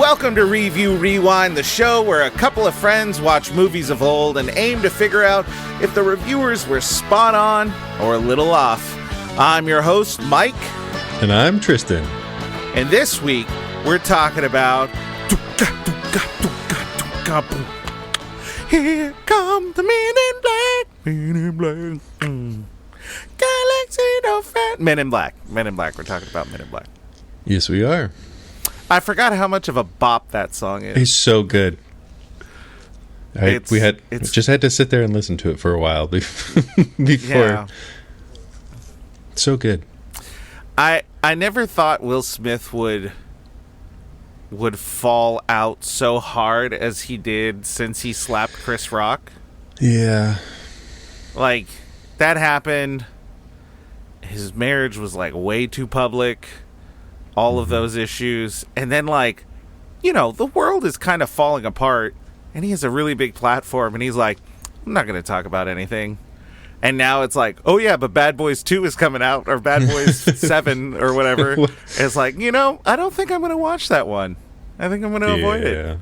Welcome to Review Rewind, the show where a couple of friends watch movies of old and aim to figure out if the reviewers were spot on or a little off. I'm your host, Mike. And I'm Tristan. And this week, we're talking about... Here come the Men in Black. Men in Black. Galaxy no fan. Men in Black. Men in Black. We're talking about Men in Black. Yes, we are. I forgot how much of a bop that song is. It's so good. We just had to sit there and listen to it for a while before. Yeah. So good. I never thought Will Smith would fall out so hard as he did since he slapped Chris Rock. Yeah. Like, that happened. His marriage was like way too public. All of those issues. And then, like, you know, the world is kind of falling apart. And he has a really big platform. And he's like, I'm not going to talk about anything. And now it's like, oh, yeah, but Bad Boys 2 is coming out. Or Bad Boys 7 or whatever. It's like, you know, I don't think I'm going to watch that one. I think I'm going to avoid it.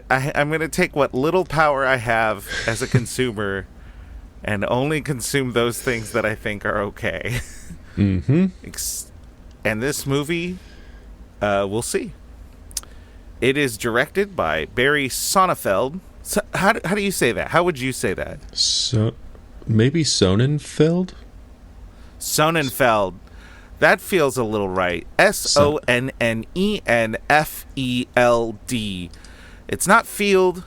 I'm going to take what little power I have as a consumer and only consume those things that I think are okay. Mm-hmm. And this movie, we'll see. It is directed by Barry Sonnenfeld. So, how do you say that? How would you say that? So, maybe Sonnenfeld? Sonnenfeld. That feels a little right. Sonnenfeld. It's not field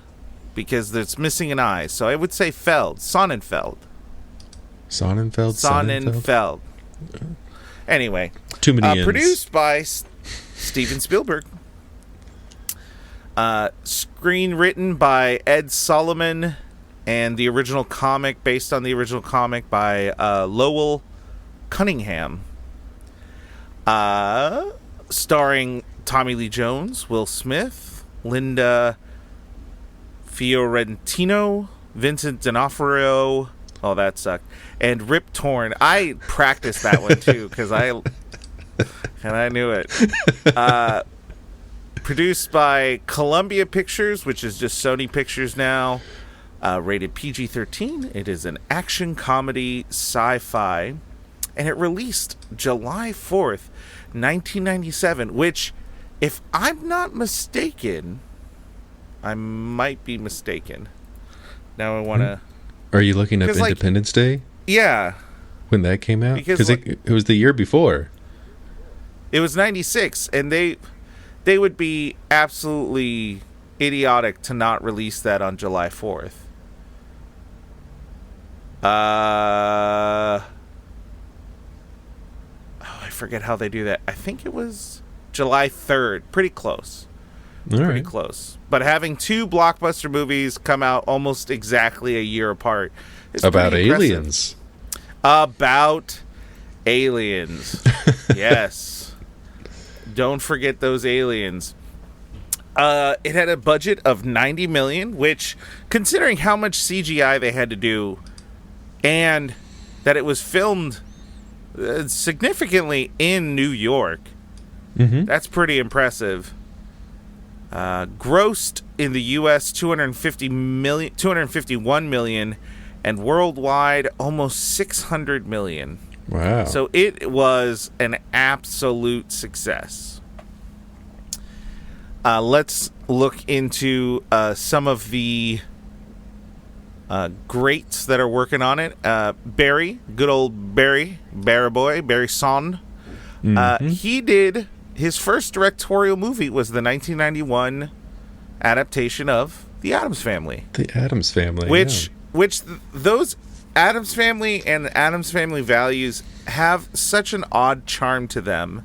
because it's missing an I. So I would say Feld. Sonnenfeld. Sonnenfeld. Anyway, too many produced by Steven Spielberg. Screenwritten by Ed Solomon, and the original comic, based on the original comic by Lowell Cunningham. Starring Tommy Lee Jones, Will Smith, Linda Fiorentino, Vincent D'Onofrio. Oh, that sucked. And Rip Torn. I practiced that one too because I knew it. Produced by Columbia Pictures, which is just Sony Pictures now. Rated PG-13. It is an action comedy sci-fi, and it released July 4th, 1997. Which, if I'm not mistaken, I might be mistaken. Now I want to. Are you looking up Independence Day? Yeah. When that came out? Because it was the year before. It was 96, and they would be absolutely idiotic to not release that on July 4th. I forget how they do that. I think it was July 3rd. Pretty close. Pretty close. But having two blockbuster movies come out almost exactly a year apart is about aliens. About aliens. Yes. Don't forget those aliens. It had a budget of $90 million, which, considering how much CGI they had to do, and that it was filmed significantly in New York, that's pretty impressive. Grossed in the U.S. $251 million, and worldwide almost $600 million. Wow. So it was an absolute success. Let's look into some of the greats that are working on it. Barry, good old Barry boy, Barry Son. He did... His first directorial movie was the 1991 adaptation of The Addams Family. The Addams Family, which those Addams Family and the Addams Family values have such an odd charm to them.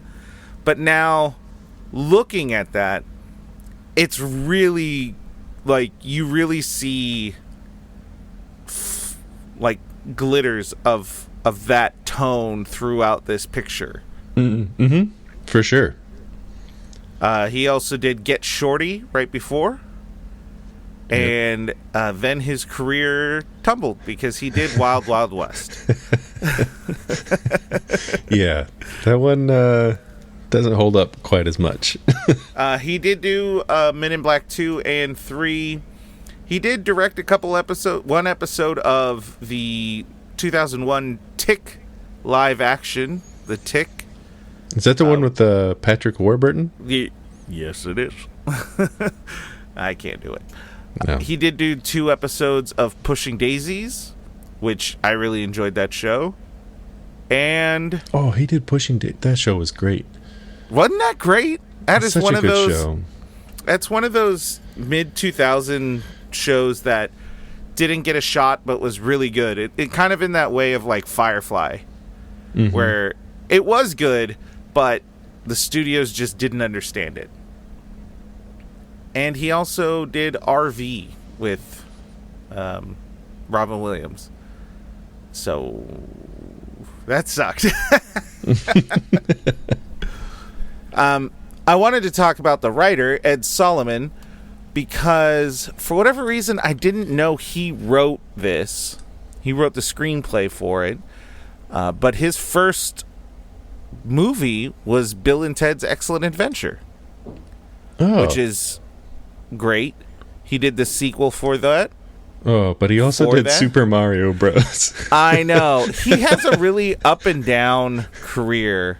But now, looking at that, it's really, like, you really see, like, glitters of that tone throughout this picture. Mm-hmm. For sure. He also did Get Shorty right before. And then his career tumbled because he did Wild Wild West. Yeah. That one doesn't hold up quite as much. He did do Men in Black 2 and 3. He did direct one episode of the 2001 Tick live action, The Tick. Is that the one with Patrick Warburton? Yes, it is. I can't do it. No. He did do 2 episodes of Pushing Daisies, which I really enjoyed that show. And he did that show was great. Wasn't that great? That is one of those show. That's one of those mid-2000 shows that didn't get a shot but was really good. It kind of in that way of like Firefly, where it was good, but the studios just didn't understand it. And he also did RV with Robin Williams. So that sucked. I wanted to talk about the writer, Ed Solomon, because for whatever reason, I didn't know he wrote this. He wrote the screenplay for it. But his first movie was Bill and Ted's Excellent Adventure, which is great. He did the sequel for that. Oh, but he also did Super Mario Bros. I know. He has a really up and down career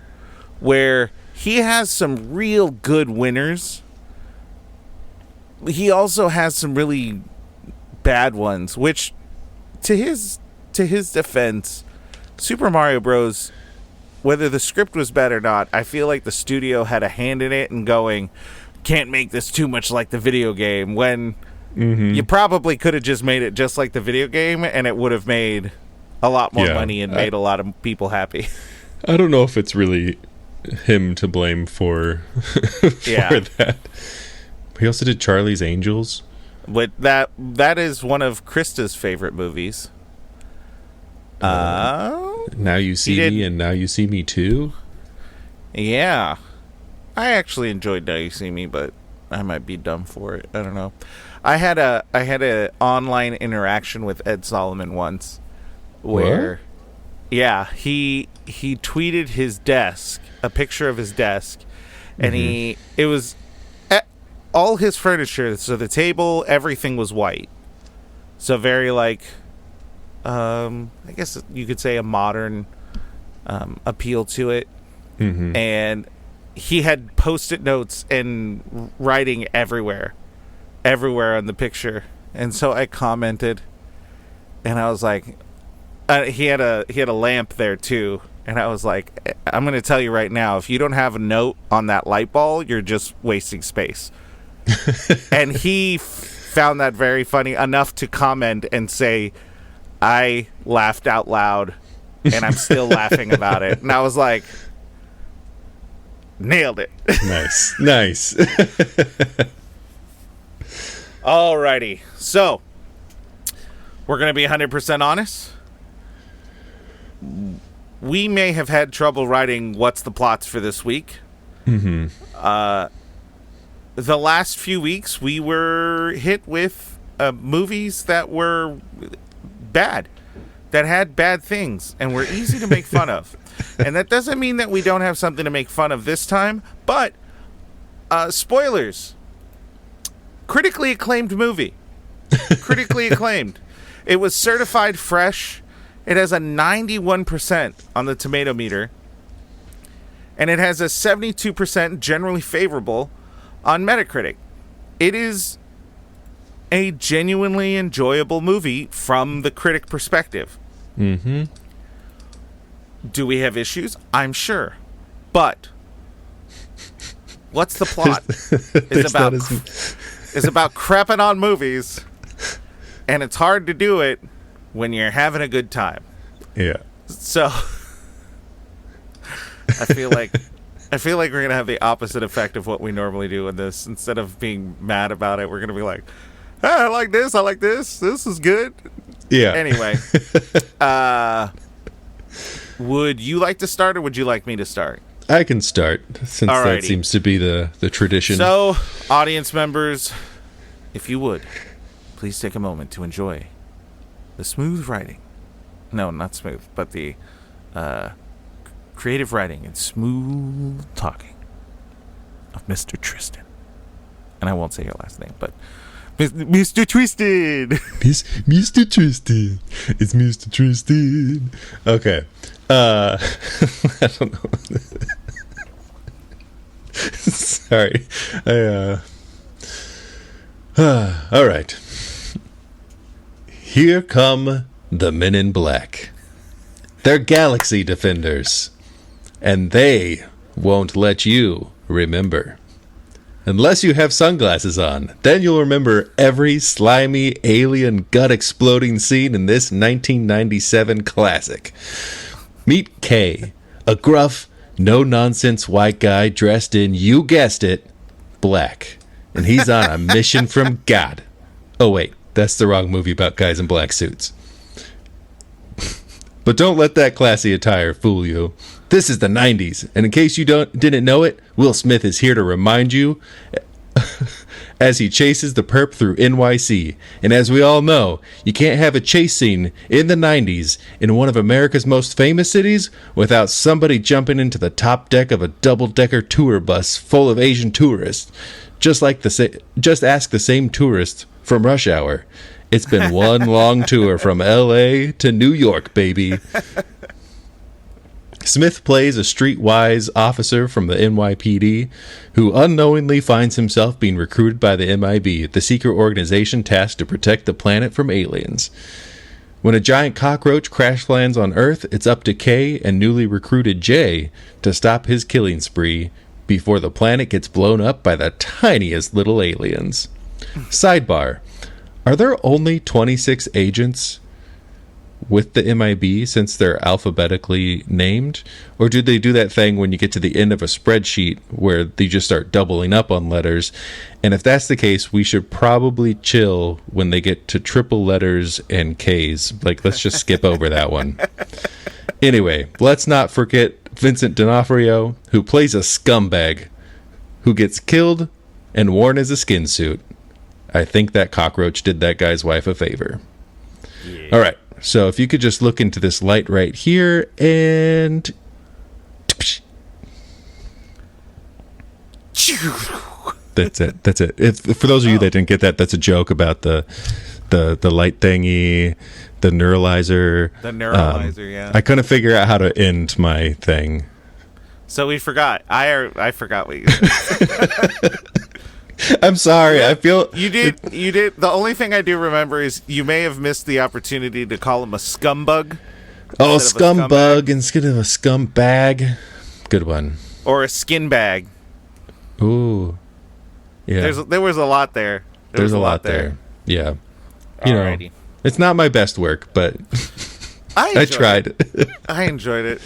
where he has some real good winners. He also has some really bad ones, which to his defense, Super Mario Bros., whether the script was bad or not, I feel like the studio had a hand in it and going, can't make this too much like the video game, when you probably could have just made it just like the video game and it would have made a lot more money and made a lot of people happy. I don't know if it's really him to blame for that. He also did Charlie's Angels. But that is one of Krista's favorite movies. Now You See Me and Now You See Me Too? Yeah. I actually enjoyed Now You See Me, but I might be dumb for it. I don't know. I had a online interaction with Ed Solomon once where he tweeted his desk, a picture of his desk, and it was all his furniture, so the table, everything was white. So very like I guess you could say a modern appeal to it. And he had Post-it notes and writing everywhere on the picture. And so I commented, and I was like, he had a lamp there too, and I was like, I'm going to tell you right now, if you don't have a note on that light bulb, you're just wasting space. And he found that very funny enough to comment and say, I laughed out loud, and I'm still laughing about it. And I was like, nailed it. Nice. Alrighty. So, we're going to be 100% honest. We may have had trouble writing what's the plots for this week. The last few weeks, we were hit with movies that were bad, that had bad things, and were easy to make fun of. And that doesn't mean that we don't have something to make fun of this time, but spoilers. Critically acclaimed movie. Critically acclaimed. It was certified fresh. It has a 91% on the tomato meter. And it has a 72% generally favorable on Metacritic. It is a genuinely enjoyable movie from the critic perspective. Do we have issues? I'm sure. But what's the plot? It's about crapping on movies, and it's hard to do it when you're having a good time. Yeah. So I feel like we're gonna have the opposite effect of what we normally do in this. Instead of being mad about it, we're gonna be like, hey, I like this. This is good. Yeah. Anyway, would you like to start, or would you like me to start? I can start, since Alrighty. That seems to be the tradition. So, audience members, if you would, please take a moment to enjoy the smooth writing. No, not smooth, but the creative writing and smooth talking of Mr. Tristan. And I won't say your last name, but Mr. Tristan. Mr. Tristan. It's Mr. Tristan. Okay. I don't know. Sorry. All right. Here come the Men in Black. They're galaxy defenders. And they won't let you remember. Unless you have sunglasses on, then you'll remember every slimy alien gut-exploding scene in this 1997 classic. Meet Kay, a gruff, no-nonsense white guy dressed in, you guessed it, black. And he's on a mission from God. Oh wait, that's the wrong movie about guys in black suits. But don't let that classy attire fool you. This is the 90s, and in case you didn't know it, Will Smith is here to remind you as he chases the perp through NYC. And as we all know, you can't have a chase scene in the 90s in one of America's most famous cities without somebody jumping into the top deck of a double-decker tour bus full of Asian tourists. Just ask the same tourist from Rush Hour. It's been one long tour from L.A. to New York, baby. Smith plays a streetwise officer from the NYPD who unknowingly finds himself being recruited by the MIB, the secret organization tasked to protect the planet from aliens. When a giant cockroach crash lands on Earth, it's up to Kay and newly recruited Jay to stop his killing spree before the planet gets blown up by the tiniest little aliens. Sidebar: are there only 26 agents with the MIB since they're alphabetically named? Or do they do that thing when you get to the end of a spreadsheet where they just start doubling up on letters? And if that's the case, we should probably chill when they get to triple letters and Ks. Like, let's just skip over that one. Anyway, let's not forget Vincent D'Onofrio, who plays a scumbag who gets killed and worn as a skin suit. I think that cockroach did that guy's wife a favor. Yeah. All right. So if you could just look into this light right here and... That's it. For those of you that didn't get that, that's a joke about the light thingy, the neuralizer. The neuralizer, yeah. I couldn't figure out how to end my thing. So we forgot. I forgot what you said. I'm sorry. Yeah, I feel you did. The only thing I do remember is you may have missed the opportunity to call him a scumbug. Oh, scumbug instead of a scumbag. Good one. Or a skin bag. Ooh. Yeah. There was a lot there. There's a lot there. Yeah. You know, it's not my best work, but I tried. I enjoyed it.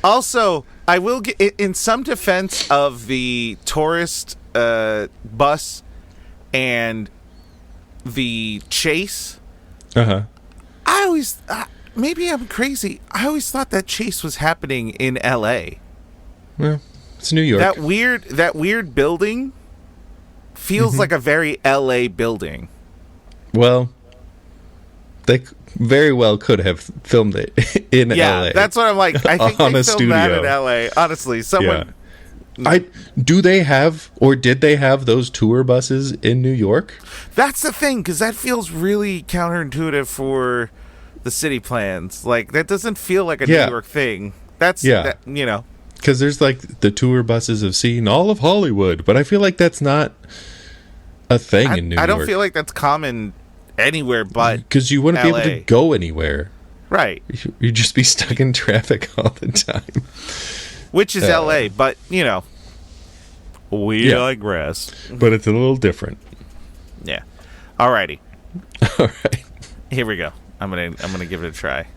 Also, I will get in some defense of the tourist bus and the chase. I always maybe I'm crazy. I always thought that chase was happening in LA. Well, it's New York. That weird building feels like a very LA building. Well, they very well could have filmed it in LA. Yeah, that's what I'm like. I think on they a filmed studio. that in LA. Honestly, someone. Yeah. Do they have, or did they have those tour buses in New York? That's the thing, because that feels really counterintuitive for the city plans. Like, that doesn't feel like a New York thing. That's, you know. Because there's like the tour buses have seen all of Hollywood, but I feel like that's not a thing in New York. I don't feel like that's common anywhere but because you wouldn't LA. be able to go anywhere. Right. You'd just be stuck in traffic all the time. Which is LA, but, you know, we digress. But it's a little different. Yeah. Alrighty. All right. Here we go. I'm gonna give it a try.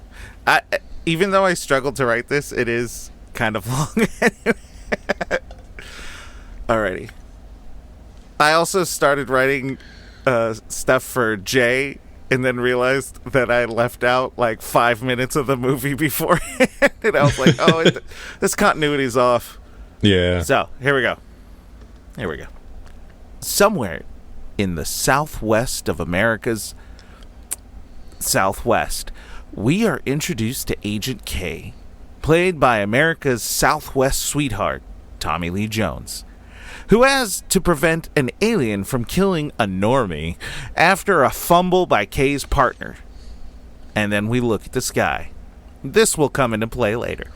Even though I struggled to write this, it is kind of long. Alrighty. I also started writing stuff for Jay, and then realized that I left out like 5 minutes of the movie beforehand. And I was like, oh, this continuity's off. Yeah. So, here we go. Somewhere in the southwest of America's Southwest, we are introduced to Agent K, played by America's Southwest sweetheart, Tommy Lee Jones. who has to prevent an alien from killing a normie after a fumble by Kay's partner. And then we look at the sky. This will come into play later.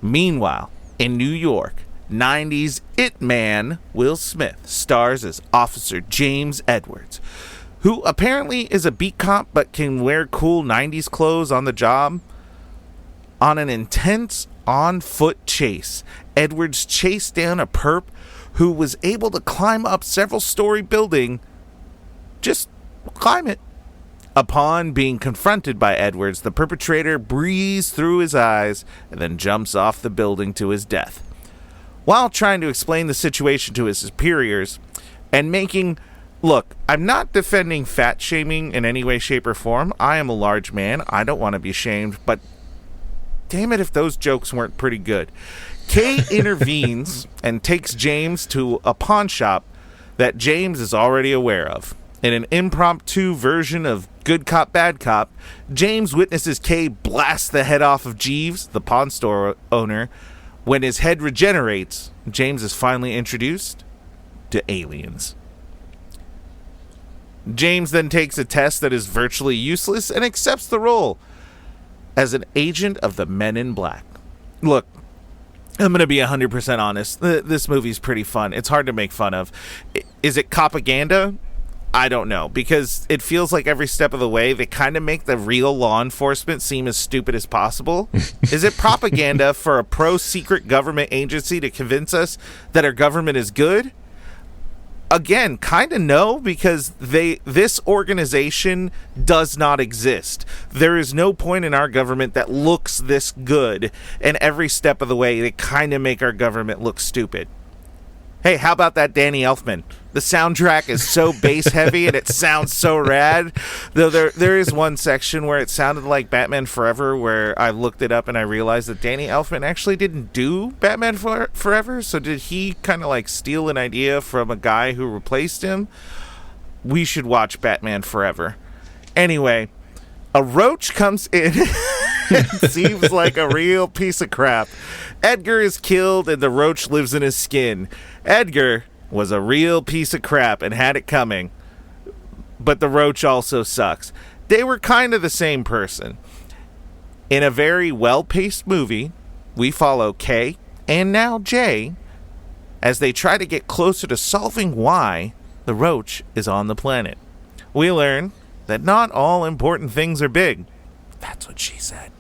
Meanwhile, in New York, 90s It Man Will Smith stars as Officer James Edwards, who apparently is a beat cop but can wear cool 90s clothes on the job. On an intense on-foot chase, Edwards chased down a perp who was able to climb up several-story building. Just climb it. Upon being confronted by Edwards, the perpetrator breathes through his eyes and then jumps off the building to his death. While trying to explain the situation to his superiors and making... Look, I'm not defending fat shaming in any way, shape, or form. I am a large man. I don't want to be shamed, but damn it if those jokes weren't pretty good. Kay intervenes and takes James to a pawn shop that James is already aware of. In an impromptu version of Good Cop, Bad Cop, James witnesses Kay blast the head off of Jeeves, the pawn store owner. When his head regenerates, James is finally introduced to aliens. James then takes a test that is virtually useless and accepts the role as an agent of the Men in Black. Look, I'm going to be 100% honest. This movie's pretty fun. It's hard to make fun of. Is it propaganda? I don't know, because it feels like every step of the way they kind of make the real law enforcement seem as stupid as possible. Is it propaganda for a pro-secret government agency to convince us that our government is good? Again, kind of no, because this organization does not exist. There is no point in our government that looks this good, and every step of the way they kind of make our government look stupid. Hey, how about that Danny Elfman? The soundtrack is so bass heavy and it sounds so rad. Though there is one section where it sounded like Batman Forever, where I looked it up and I realized that Danny Elfman actually didn't do Batman Forever. So did he kind of like steal an idea from a guy who replaced him? We should watch Batman Forever. Anyway, a roach comes in. It seems like a real piece of crap. Edgar is killed and the roach lives in his skin. Edgar was a real piece of crap and had it coming. But the roach also sucks. They were kind of the same person. In a very well-paced movie, we follow Kay and now Jay as they try to get closer to solving why the roach is on the planet. We learn that not all important things are big. That's what she said.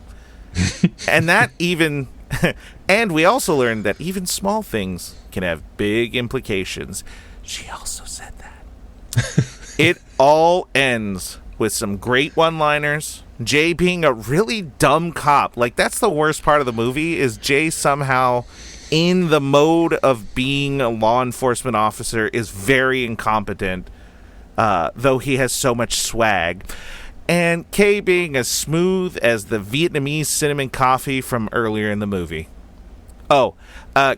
And we also learned that even small things can have big implications. She also said that. It all ends with some great one-liners. Jay being a really dumb cop. Like, that's the worst part of the movie, is Jay somehow, in the mode of being a law enforcement officer, is very incompetent, though he has so much swag. And Kay being as smooth as the Vietnamese cinnamon coffee from earlier in the movie. Oh,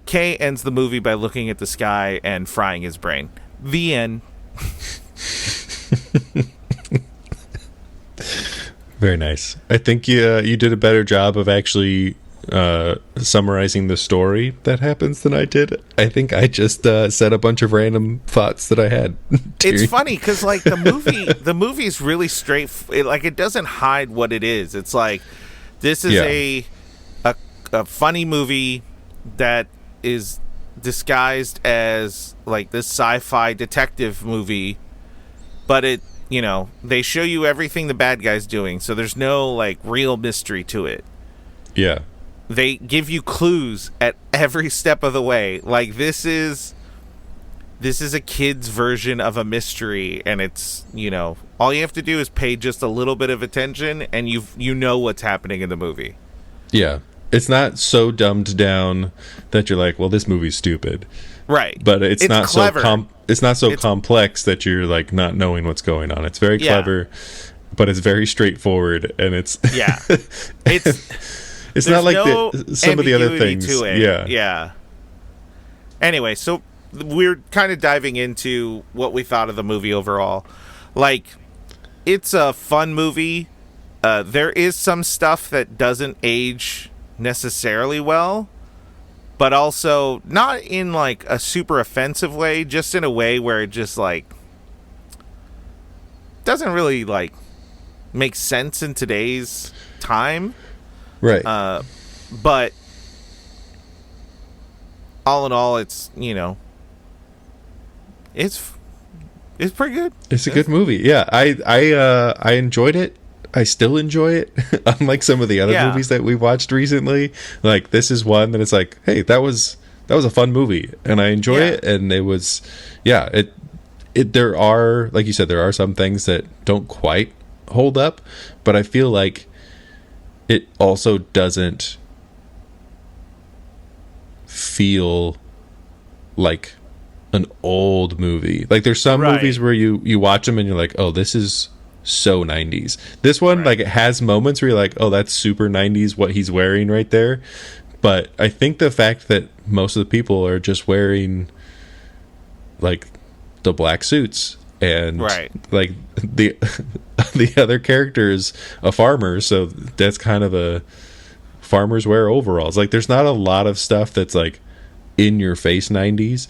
Kay ends the movie by looking at the sky and frying his brain. The end. Very nice. I think you did a better job of actually summarizing the story that happens than I did. I think I just said a bunch of random thoughts that I had. It's funny because like the movie's really straight. It doesn't hide what it is. It's like this is a funny movie that is disguised as like this sci-fi detective movie, but they show you everything the bad guy's doing, so there's no like real mystery to it. Yeah. They give you clues at every step of the way. Like this is a kid's version of a mystery, and it's, all you have to do is pay just a little bit of attention and you know what's happening in the movie. Yeah. It's not so dumbed down that you're like, well, this movie's stupid. Right. But it's not clever. so complex that you're like not knowing what's going on. It's very clever, but it's very straightforward, and it's it's not like some of the other things. To it. Yeah. Anyway, so we're kind of diving into what we thought of the movie overall. Like, it's a fun movie. There is some stuff that doesn't age necessarily well, but also not in like a super offensive way, just in a way where it just like doesn't really like make sense in today's time. Right. But all in all, it's, you know, it's pretty good. It's a good movie. Yeah, I enjoyed it. I still enjoy it. Unlike some of the other movies that we watched recently, like this is one that it's like, hey, that was a fun movie, and I enjoy it. And it was, it there are, like you said, there are some things that don't quite hold up, but I feel like it also doesn't feel like an old movie. Like there's some movies where you watch them and you're like, oh, this is so 90s. This one, like, it has moments where you're like, oh, that's super 90s what he's wearing right there. But I think the fact that most of the people are just wearing like the black suits, and like the other character is a farmer, so that's kind of a farmers wear overalls. Like there's not a lot of stuff that's like in your face 90s.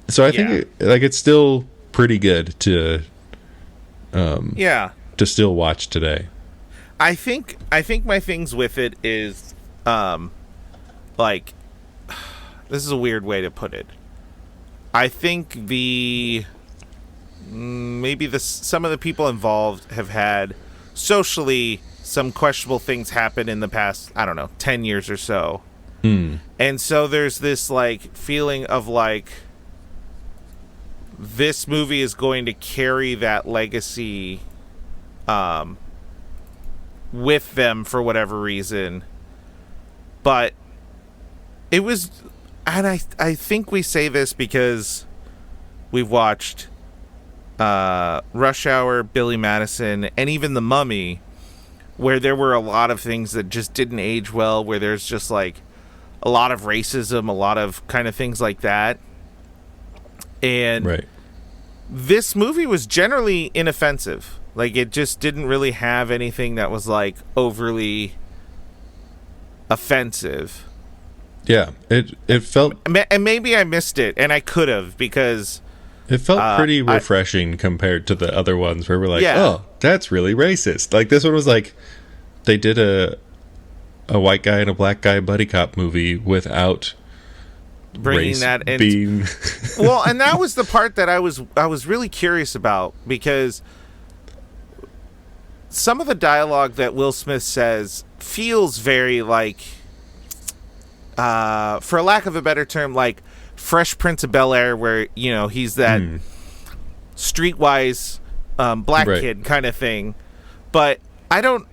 So I think it's still pretty good to still watch today. I think my things with it is like, this is a weird way to put it. I think some of the people involved have had socially some questionable things happen in the past, I don't know, 10 years or so. And so there's this like feeling of like this movie is going to carry that legacy with them for whatever reason. But it was, and I think we say this because we've watched Rush Hour, Billy Madison, and even The Mummy, where there were a lot of things that just didn't age well, where there's just like a lot of racism, a lot of kind of things like that. And this movie was generally inoffensive. Like, it just didn't really have anything that was like overly offensive. Yeah, it felt, and maybe I missed it, and I could have, because it felt pretty refreshing compared to the other ones where we're like, oh, that's really racist. Like this one was like, they did a white guy and a black guy buddy cop movie without bringing that in. Being well, and that was the part that I was really curious about, because some of the dialogue that Will Smith says feels very like, for lack of a better term, like Fresh Prince of Bel-Air, where, you know, he's that streetwise black kid kind of thing. But I don't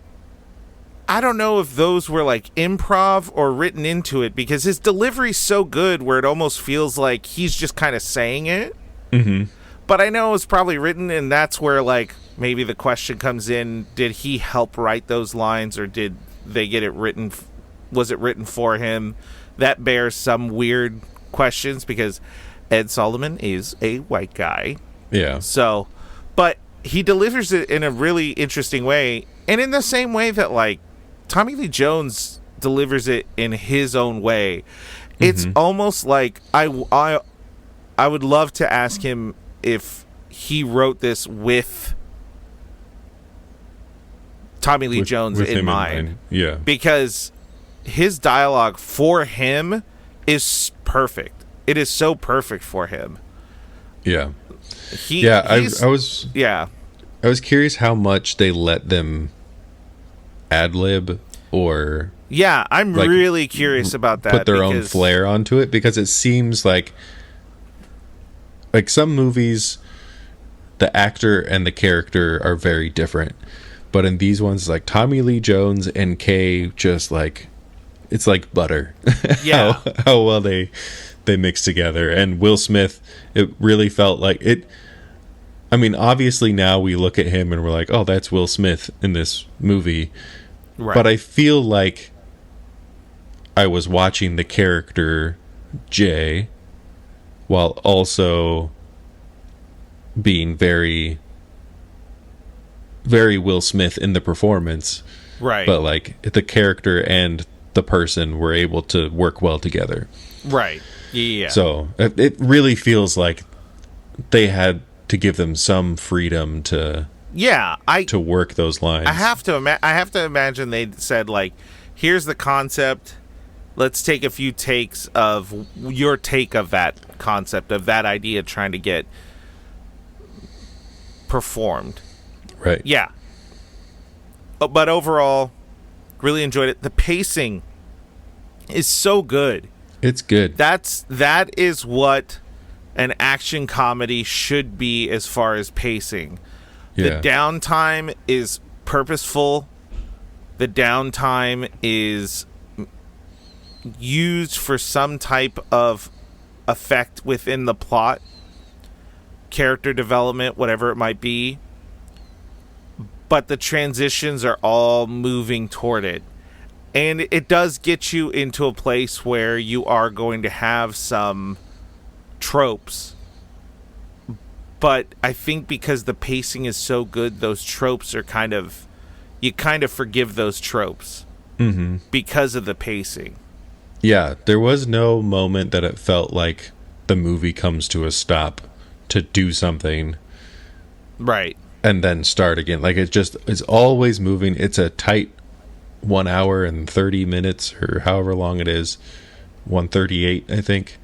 know if those were like improv or written into it, because his delivery's so good where it almost feels like he's just kind of saying it. But I know it's probably written, and that's where like maybe the question comes in: did he help write those lines, or did they get it written? Was it written for him? That bears some weird questions, because Ed Solomon is a white guy. Yeah. So, but he delivers it in a really interesting way, and in the same way that like Tommy Lee Jones delivers it in his own way. It's almost like I would love to ask him if he wrote this with Tommy Lee Jones in mind. Yeah. Because his dialogue for him is perfect. It is so perfect for him. Yeah. I was curious how much they let them ad-lib or I'm like, really curious about that. Put their own flair onto it, because it seems like some movies, the actor and the character are very different, but in these ones, like Tommy Lee Jones and Kay, just like, it's like butter. Yeah. how well they mix together. And Will Smith, it really felt like it. I mean, obviously now we look at him and we're like, oh, that's Will Smith in this movie. Right. But I feel like I was watching the character Jay while also being very, very Will Smith in the performance. Right. But like the character and the person were able to work well together. Right. Yeah. So it really feels like they had to give them some freedom to work those lines. I have to imagine they said, like, here's the concept. Let's take a few takes of your take of that concept, of that idea trying to get performed. Right. Yeah. But overall, really enjoyed it. The pacing is so good. It's good. That is what an action comedy should be as far as pacing. Yeah. The downtime is purposeful. The downtime is used for some type of effect within the plot, character development, whatever it might be. But the transitions are all moving toward it. And it does get you into a place where you are going to have some tropes. But I think because the pacing is so good, those tropes are you kind of forgive those tropes because of the pacing. Yeah, there was no moment that it felt like the movie comes to a stop to do something. Right. And then start again. Like, it's always moving. It's a tight 1 hour and 30 minutes or however long it is. 138, I think.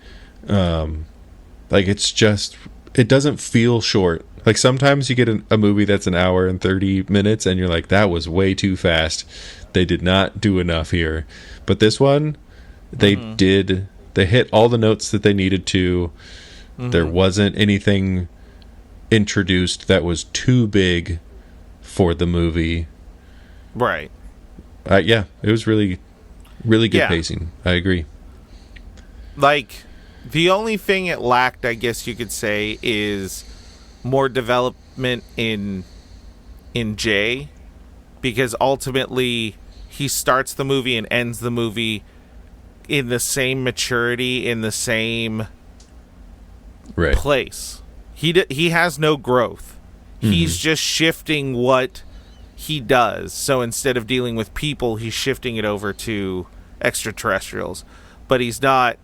Like, it doesn't feel short. Like, sometimes you get a movie that's an hour and 30 minutes and you're like, that was way too fast. They did not do enough here. But this one, they hit all the notes that they needed to. There wasn't anything introduced that was too big for the movie. Right. Yeah, it was really, really good pacing. I agree. Like, the only thing it lacked, I guess you could say, is more development in Jay, because ultimately he starts the movie and ends the movie in the same maturity, in the same place. He has no growth. He's just shifting what he does. So instead of dealing with people, he's shifting it over to extraterrestrials. But he's not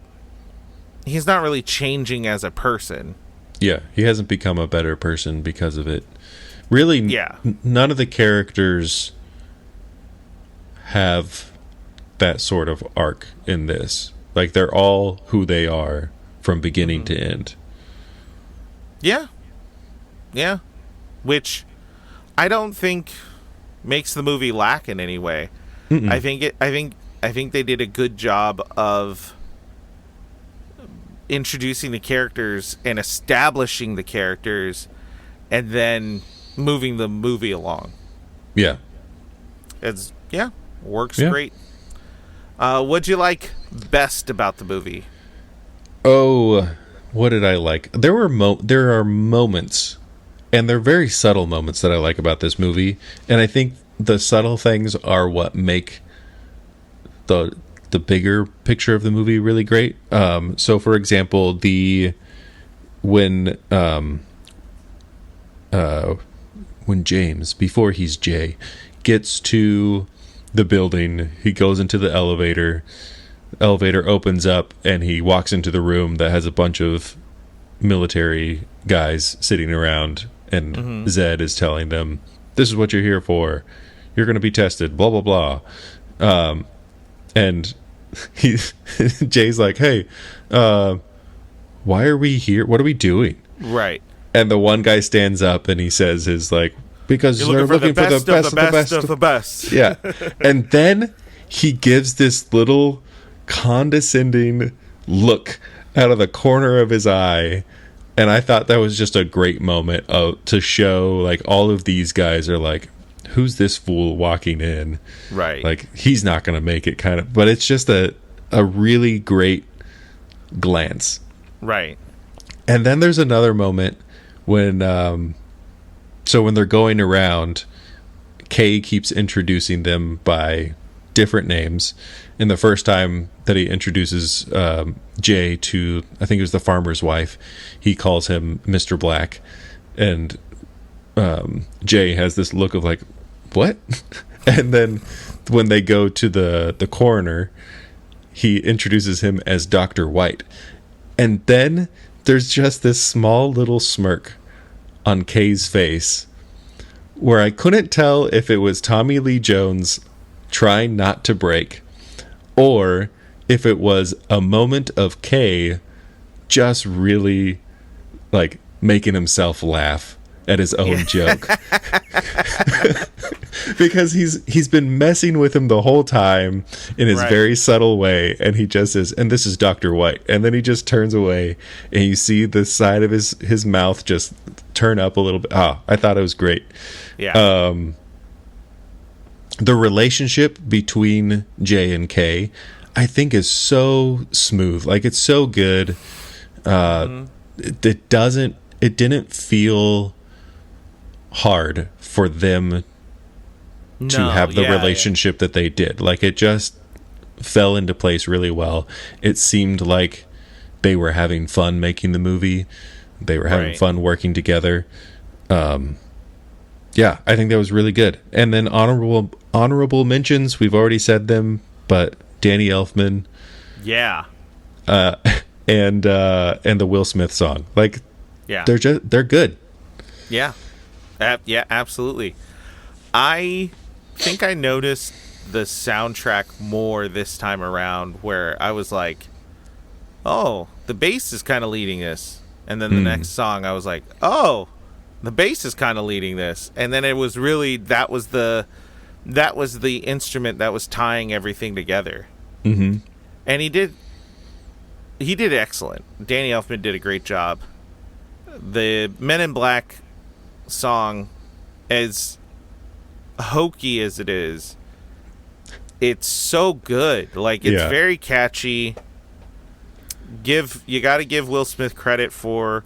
really changing as a person. Yeah, he hasn't become a better person because of it. Really, none of the characters have that sort of arc in this. Like, they're all who they are from beginning to end. Yeah. Yeah. Which I don't think makes the movie lack in any way. I think they did a good job of introducing the characters and establishing the characters and then moving the movie along. Yeah. Works great. What'd you like best about the movie? Oh, what did I like? There are moments, and they're very subtle moments that I like about this movie, and I think the subtle things are what make the bigger picture of the movie really great. So, for example, when James, before he's Jay, gets to the building, he goes into the elevator. Elevator opens up and he walks into the room that has a bunch of military guys sitting around, and Zed is telling them, this is what you're here for, you're going to be tested, blah blah blah. And Jay's like, hey, why are we here, what are we doing? Right. And the one guy stands up and he says because they're looking for the best of the best of the best. Yeah. And then he gives this little condescending look out of the corner of his eye, and I thought that was just a great moment to show, like, all of these guys are like, who's this fool walking in? Right. Like, he's not gonna make it, kind of. But it's just a really great glance. Right. And then there's another moment when when they're going around, Kay keeps introducing them by different names. And the first time that he introduces Jay to, I think it was the farmer's wife, he calls him Mr. Black. And Jay has this look of like, what? And then when they go to the coroner, he introduces him as Dr. White. And then there's just this small little smirk on Kay's face where I couldn't tell if it was Tommy Lee Jones trying not to break or if it was a moment of Kay just really like making himself laugh at his own joke. Because he's been messing with him the whole time in his very subtle way, and he just says, and this is Dr. White, and then he just turns away and you see the side of his mouth just turn up a little bit. I thought it was great. The relationship between Jay and Kay I think is so smooth. Like, it's so good. It didn't feel hard for them to have the relationship that they did. Like, it just fell into place really well. It seemed like they were having fun making the movie. They were having fun working together. Yeah, I think that was really good. And then honorable mentions, we've already said them, but Danny Elfman. Yeah. And the Will Smith song. Like, they're good. Yeah. Yeah, absolutely. I think I noticed the soundtrack more this time around, where I was like, oh, the bass is kind of leading this. And then the next song I was like, oh, the bass is kind of leading this. And then it was really, that was the instrument that was tying everything together. Mm-hmm. And he did excellent. Danny Elfman did a great job. The Men in Black song, as hokey as it is, it's so good. Like, it's very catchy. You got to give Will Smith credit for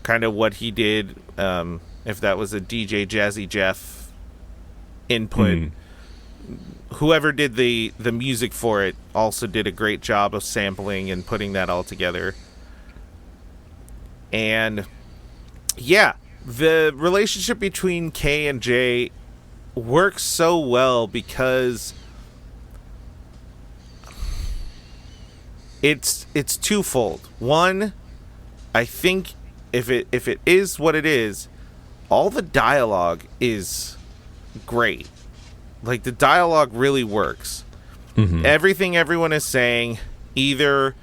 kind of what he did. If that was a DJ Jazzy Jeff input, whoever did the music for it also did a great job of sampling and putting that all together. And yeah, the relationship between Kay and Jay works so well because it's twofold. One, I think if it is what it is, all the dialogue is great. Like, the dialogue really works. Everything everyone is saying either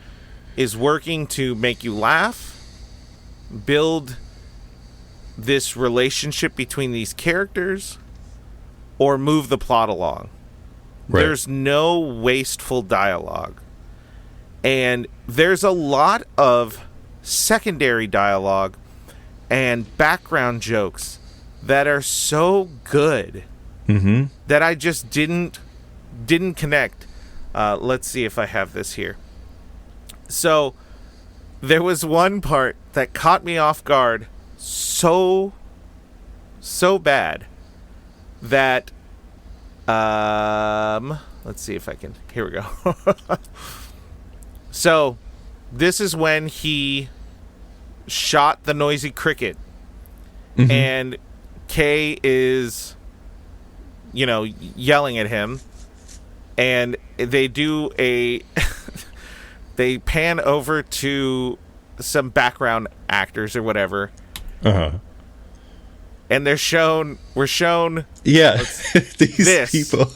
is working to make you laugh, build this relationship between these characters, or move the plot along. There's no wasteful dialogue. And there's a lot of secondary dialogue and background jokes that are so good that I just didn't connect. Let's see if I have this here. So there was one part that caught me off guard so bad that let's see if I can. Here we go. So this is when he shot the noisy cricket, and Kay is, yelling at him, and they do they pan over to some background actors or whatever, and we're shown these people.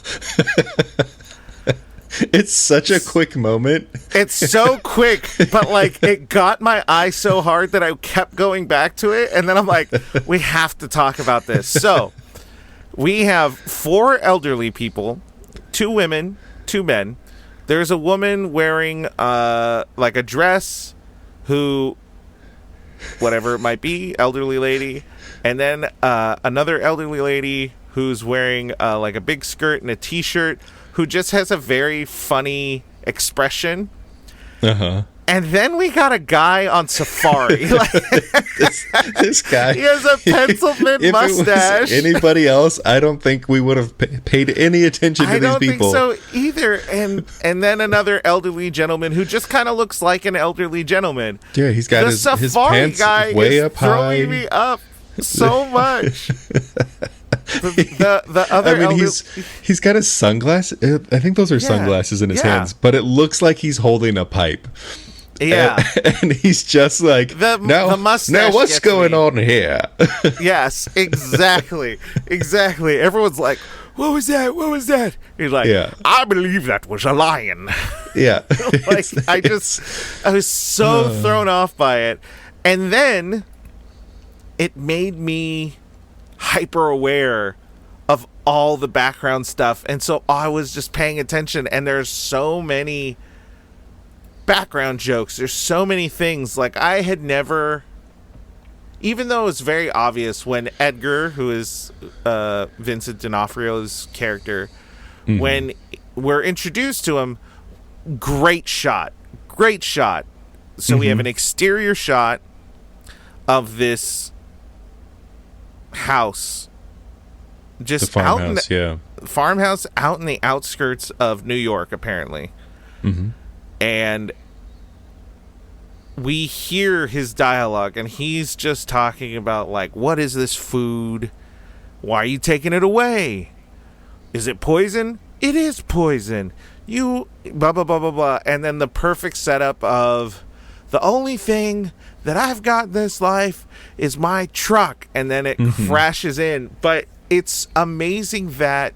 It's such a quick moment. It's so quick, but like, it got my eye so hard that I kept going back to it, and then I'm like, we have to talk about this. So we have 4 elderly people, 2 women, 2 men. There's a woman wearing like a dress, who, whatever it might be, elderly lady, and then another elderly lady who's wearing like a big skirt and a t-shirt, who just has a very funny expression. And then we got a guy on safari. Like, this guy. He has a pencilman mustache. If it was anybody else, I don't think we would have paid any attention to these people. I don't think so either. And then another elderly gentleman who just kind of looks like an elderly gentleman. Yeah, he's got his pants guy way is up high. Throwing me up so much. The other I mean, elder, he's got his sunglasses. I think those are sunglasses in his hands, but it looks like he's holding a pipe. Yeah, and he's just like, the mustache. Now what's going on here? Yes, exactly. Everyone's like, what was that? He's like, I believe that was a lion. Yeah. Like, I was so thrown off by it. And then it made me hyper aware of all the background stuff. And so I was just paying attention, and there's so many background jokes. There's so many things. Like, I had never, even though it's very obvious when Edgar, who is Vincent D'Onofrio's character, when we're introduced to him, great shot. So we have an exterior shot of this house, just the farmhouse, farmhouse out in the outskirts of New York, apparently. And we hear his dialogue, and he's just talking about, like, what is this food? Why are you taking it away? Is it poison? It is poison. You blah blah blah blah blah. And then the perfect setup of, the only thing that I've got in this life is my truck, and then it crashes in. But it's amazing that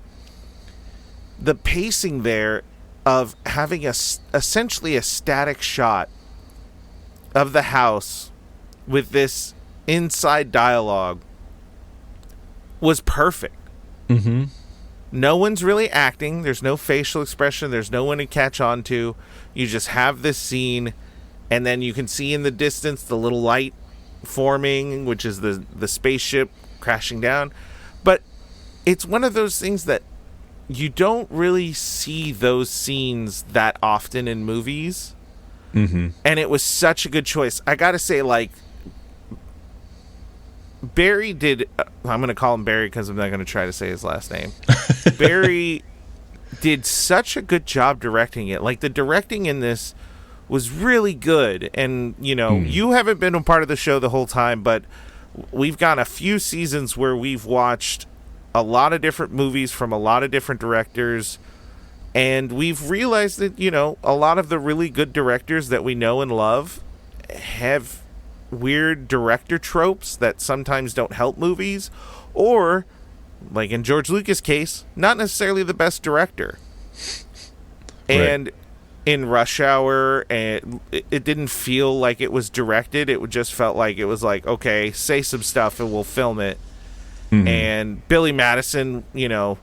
the pacing there of having essentially a static shot of the house with this inside dialogue was perfect. No one's really acting. There's no facial expression. There's no one to catch on to. You just have this scene, and then you can see in the distance the little light forming, which is the spaceship crashing down. But it's one of those things that you don't really see those scenes that often in movies. And it was such a good choice. I gotta say, like, Barry did, I'm gonna call him Barry because I'm not gonna try to say his last name. Barry did such a good job directing it. Like, the directing in this was really good. And, you know, you haven't been a part of the show the whole time, but we've got a few seasons where we've watched a lot of different movies from a lot of different directors, and we've realized that, you know, a lot of the really good directors that we know and love have weird director tropes that sometimes don't help movies, or, like in George Lucas' case, not necessarily the best director. And in Rush Hour, and it didn't feel like it was directed. It just felt like it was like, okay, say some stuff and we'll film it. And Billy Madison, you know,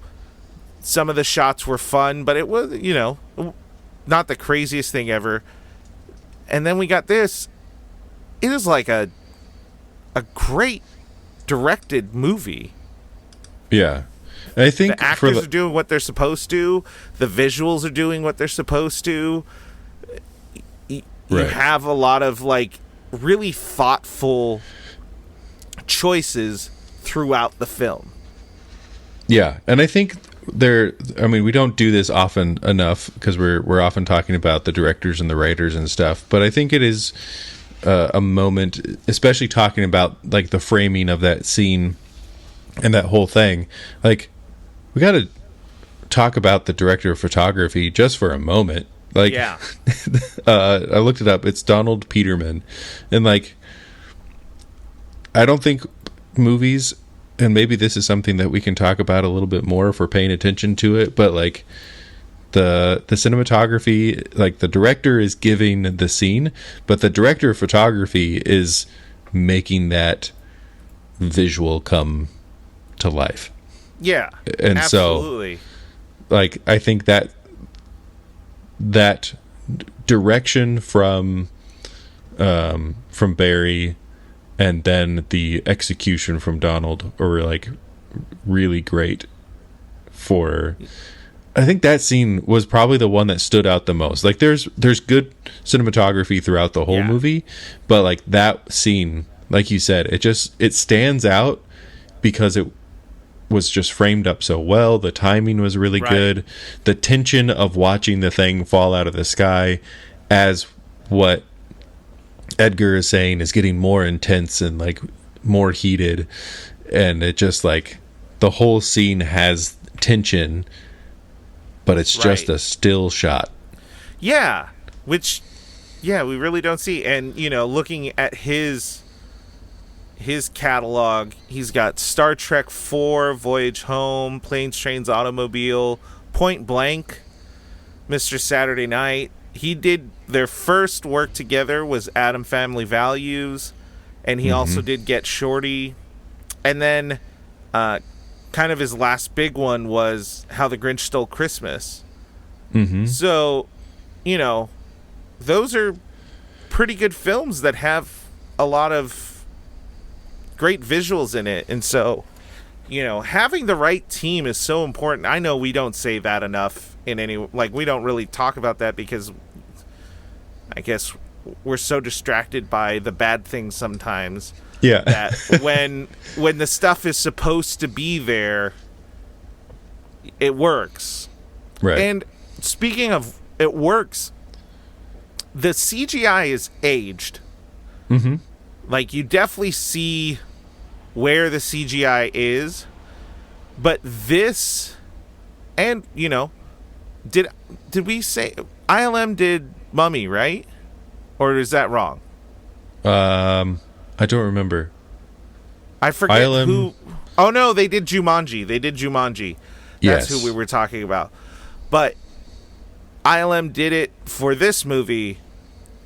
some of the shots were fun, but it was, you know, not the craziest thing ever. And then we got this. It is like a great directed movie. Yeah. I think the actors are doing what they're supposed to. The visuals are doing what they're supposed to. You have a lot of, like, really thoughtful choices throughout the film. Yeah, and I think we don't do this often enough because we're often talking about the directors and the writers and stuff, but I think it is a moment, especially talking about, like, the framing of that scene and that whole thing. Like, we got to talk about the director of photography just for a moment. Like, I looked it up. It's Donald Peterman, and, like, I don't think movies, and maybe this is something that we can talk about a little bit more if we're paying attention to it, but, like, the cinematography, like, the director is giving the scene, but the director of photography is making that visual come to life. Yeah, and absolutely. So, like, I think that direction from Barry, and then the execution from Donald are, like, really great. I think that scene was probably the one that stood out the most. Like, there's good cinematography throughout the whole movie, but, like, that scene, like you said, it stands out because it was just framed up so well. The timing was really good. The tension of watching the thing fall out of the sky, as what Edgar is saying, is getting more intense and, like, more heated, and it just, like, the whole scene has tension, but it's just a still shot. Yeah, which, we really don't see. And, looking at his catalog, he's got Star Trek 4, Voyage Home, Planes, Trains, Automobile, Point Blank, Mr. Saturday Night. He did their first work together was Adam Family Values, and he also did Get Shorty. And then kind of his last big one was How the Grinch Stole Christmas. So, those are pretty good films that have a lot of great visuals in it. And so, having the right team is so important. I know we don't say that enough we don't really talk about that because I guess we're so distracted by the bad things sometimes. Yeah. That when the stuff is supposed to be there, it works. Right. And speaking of it works, the CGI is aged. You definitely see where the CGI is, but this, and did we say ILM did Mummy, right? Or is that wrong? I don't remember. I forget ILM... who. Oh no, they did Jumanji. That's who we were talking about. But ILM did it for this movie,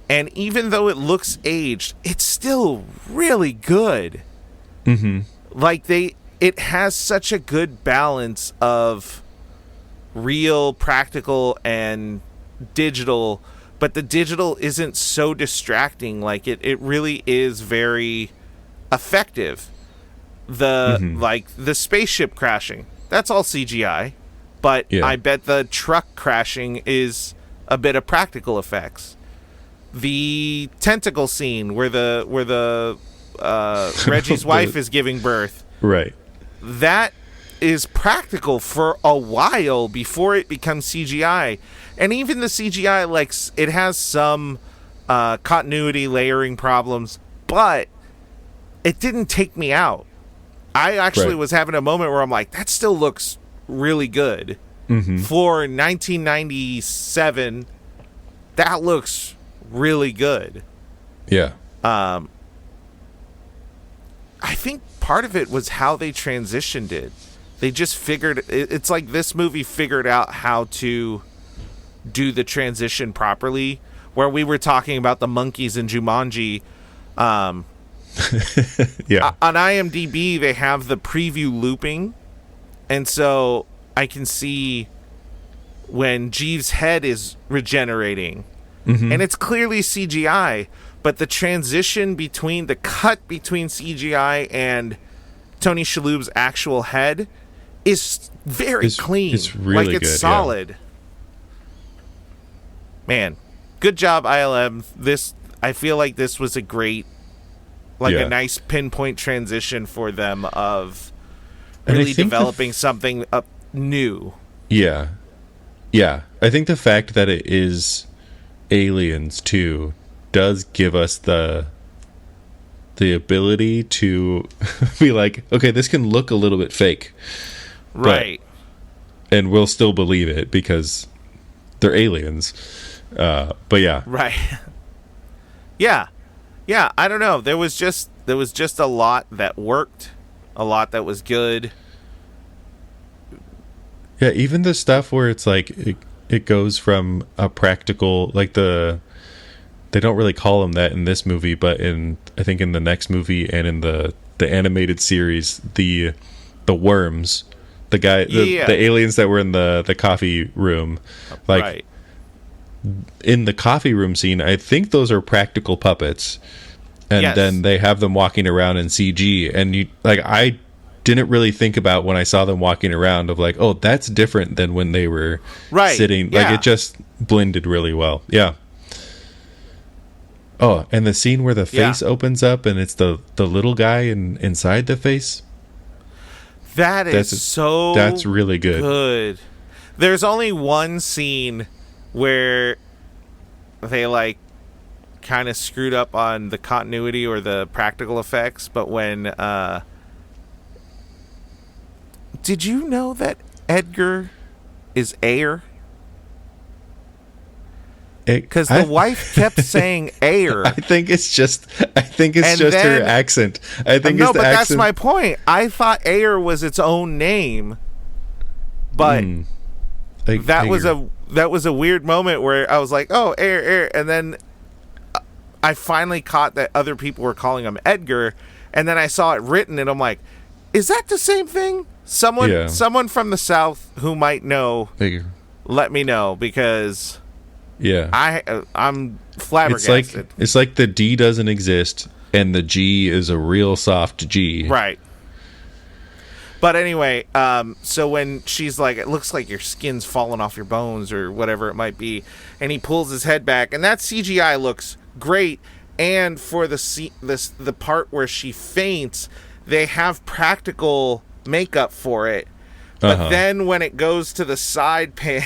and even though it looks aged, it's still really good. It has such a good balance of real, practical, and digital, but the digital isn't so distracting. It really is very effective. The spaceship crashing, that's all CGI, but I bet the truck crashing is a bit of practical effects. The tentacle scene where the Reggie's wife is giving birth, right? That is practical for a while before it becomes CGI. And even the CGI, it has some continuity layering problems, but it didn't take me out. I actually was having a moment where I'm like, that still looks really good. For 1997, that looks really good. Yeah. I think part of it was how they transitioned it. They just figured, it's like this movie figured out how to do the transition properly, where we were talking about the monkeys in Jumanji. On IMDb, they have the preview looping, and so I can see when Jeeves' head is regenerating, and it's clearly CGI, but the transition between the cut between CGI and Tony Shalhoub's actual head is very clean. It's really it's good, solid. Man, good job, ILM. I feel like this was a great, a nice pinpoint transition for them of really developing something new. Yeah. Yeah. I think the fact that it is aliens, too, does give us the ability to be like, okay, this can look a little bit fake. Right. And we'll still believe it because they're aliens. But yeah. Right. Yeah. Yeah, I don't know. There was just a lot that worked, a lot that was good. Yeah, even the stuff where it's like it goes from a practical, they don't really call them that in this movie, but I think in the next movie and in the animated series, the worms, the aliens that were in the coffee room, right. In the coffee room scene, I think those are practical puppets, and then they have them walking around in CG, and I didn't really think about when I saw them walking around of oh, that's different than when they were sitting. It just blended really well. Yeah. Oh, and the scene where the face opens up and it's the little guy inside the face. That's really good. There's only one scene where they kind of screwed up on the continuity or the practical effects, but when did you know that Edgar is Ayer? Because the wife kept saying Ayer. I think it's just her accent. I think no, it's the but accent. That's my point. I thought Ayer was its own name, but that was a weird moment where I was like, "Oh, Ayer," and then I finally caught that other people were calling him Edgar, and then I saw it written, and I'm like, "Is that the same thing?" Someone from the South who might know, let me know, because. Yeah, I'm flabbergasted. It's like the D doesn't exist and the G is a real soft G. Right. But anyway, so when she's like, it looks like your skin's falling off your bones or whatever it might be, and he pulls his head back, and that CGI looks great. And for the part where she faints, they have practical makeup for it. But then when it goes to the side pan.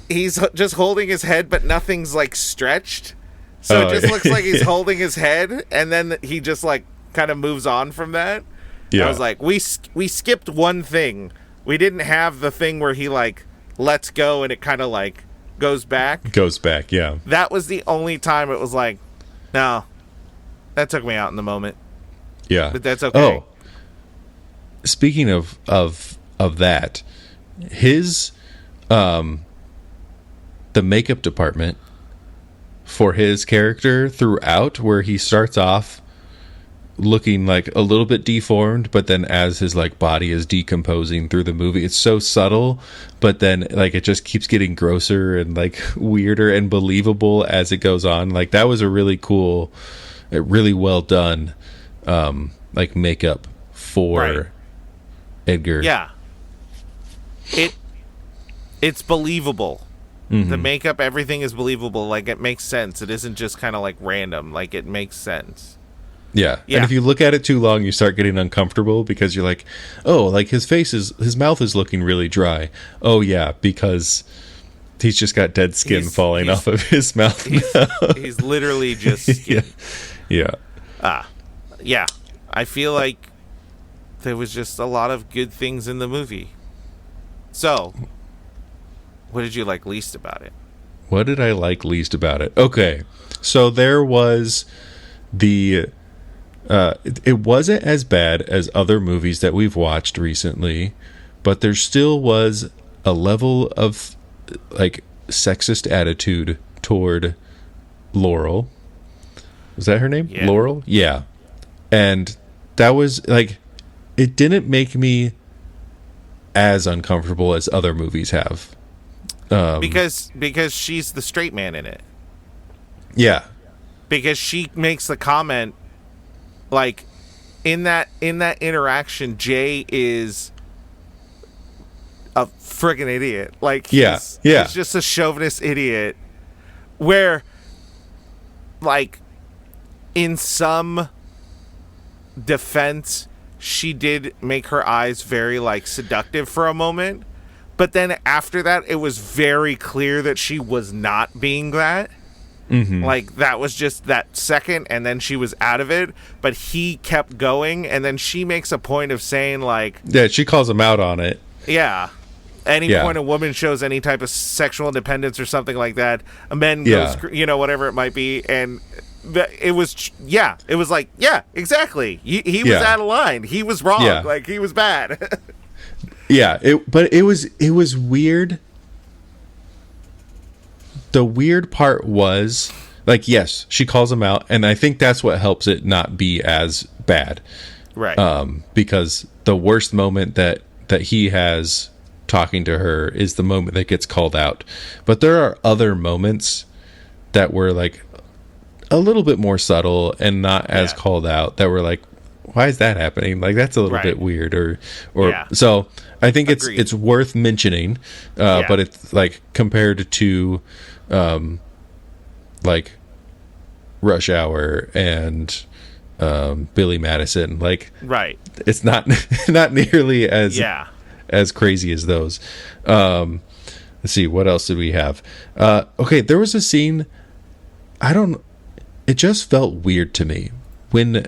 He's just holding his head, but nothing's like stretched. So it just looks like he's holding his head, and then he just like kind of moves on from that. Yeah. I was like, we skipped one thing. We didn't have the thing where he like lets go and it kind of like goes back. Goes back, yeah. That was the only time it was like, no, that took me out in the moment. Yeah, but that's okay. Oh, speaking of that, his the makeup department for his character throughout, where he starts off looking like a little bit deformed, but then as his like body is decomposing through the movie, it's so subtle, but then like it just keeps getting grosser and like weirder and believable as it goes on. Like that was a really cool, really well done like makeup for Edgar. Yeah, it's believable. Mm-hmm. The makeup, everything is believable. Like, it makes sense. It isn't just kind of like random. Like, it makes sense. Yeah. And if you look at it too long, you start getting uncomfortable because you're like, oh, like his mouth is looking really dry. Oh yeah, because he's just got dead skin falling off of his mouth. He's literally just skin. Yeah. Yeah. I feel like there was just a lot of good things in the movie. So, what did you like least about it? What did I like least about it? Okay. So there was it wasn't as bad as other movies that we've watched recently, but there still was a level of like sexist attitude toward Laurel. Was that her name? Yeah. Laurel? Yeah. And that was like, it didn't make me as uncomfortable as other movies have. Because she's the straight man in it. Yeah. Because she makes the comment, like, in that interaction, Jay is a friggin' idiot. Like, he's just a chauvinist idiot. Where, like, in some defense, she did make her eyes very, like, seductive for a moment. But then after that, it was very clear that she was not being that. Mm-hmm. Like, that was just that second, and then she was out of it. But he kept going, and then she makes a point of saying, like... Yeah, she calls him out on it. Yeah. Any point a woman shows any type of sexual independence or something like that, a man goes, whatever it might be, and... It was like, yeah, exactly. He was out of line. He was wrong. Yeah. Like, he was bad. Yeah, but it was weird. The weird part was, like, yes, she calls him out, and I think that's what helps it not be as bad. Right. Because the worst moment that he has talking to her is the moment that gets called out. But there are other moments that were, like, a little bit more subtle and not as called out that were like, why is that happening? Like, that's a little bit weird or so I think it's worth mentioning, but it's like compared to like Rush Hour and Billy Madison, like it's not nearly as crazy as those. Let's see, what else did we have? Okay, there was a scene, it just felt weird to me when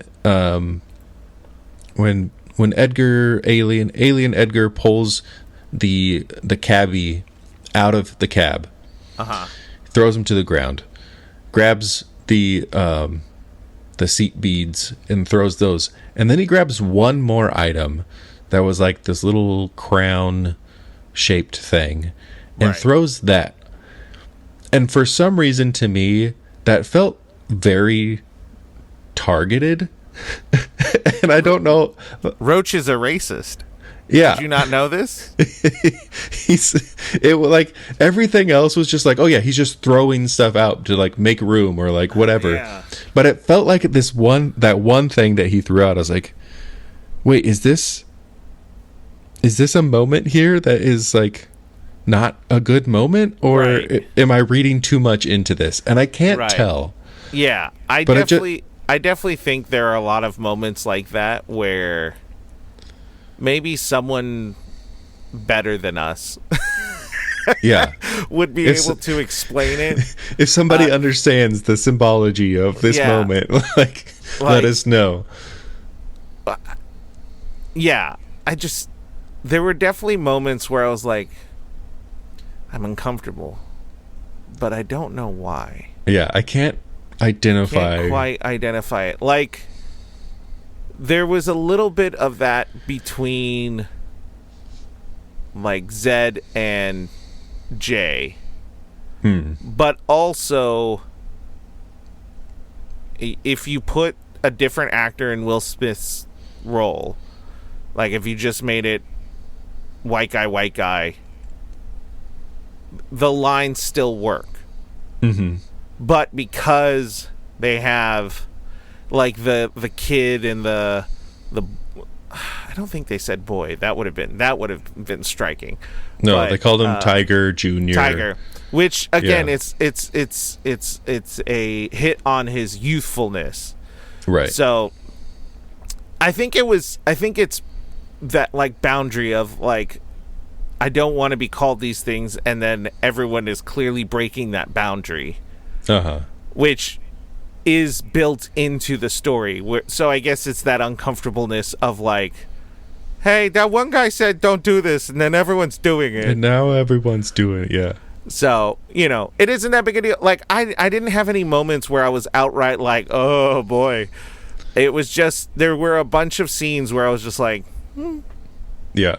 when alien Edgar pulls the cabbie out of the cab, throws him to the ground, grabs the seat beads and throws those, and then he grabs one more item that was like this little crown shaped thing and throws that. And for some reason, to me, that felt very targeted. And I don't know. Roach is a racist. Yeah. Did you not know this? Like everything else was just like, oh yeah, he's just throwing stuff out to like make room or like whatever. Yeah. But it felt like that one thing that he threw out, I was like, wait, is this a moment here that is like not a good moment, or am I reading too much into this? And I can't tell. Yeah, I definitely think there are a lot of moments like that where maybe someone better than us would be able to explain it. If somebody understands the symbology of this moment, like let us know. Yeah, there were definitely moments where I was like, I'm uncomfortable, but I don't know why. Yeah, I can't quite identify it. Like, there was a little bit of that between like Zed and Jay, but also if you put a different actor in Will Smith's role, like if you just made it white guy, the lines still work. But because they have like the kid and the I don't think they said boy. That would have been striking. No, but they called him Tiger Jr. Tiger, which again, it's a hit on his youthfulness. Right. So I think it's that like boundary of like, I don't want to be called these things, and then everyone is clearly breaking that boundary. Which is built into the story. So I guess it's that uncomfortableness of like, hey, that one guy said don't do this, and then everyone's doing it. And now everyone's doing it, yeah. So, it isn't that big a deal. Like, I didn't have any moments where I was outright like, oh boy. It was just, there were a bunch of scenes where I was just like, Yeah.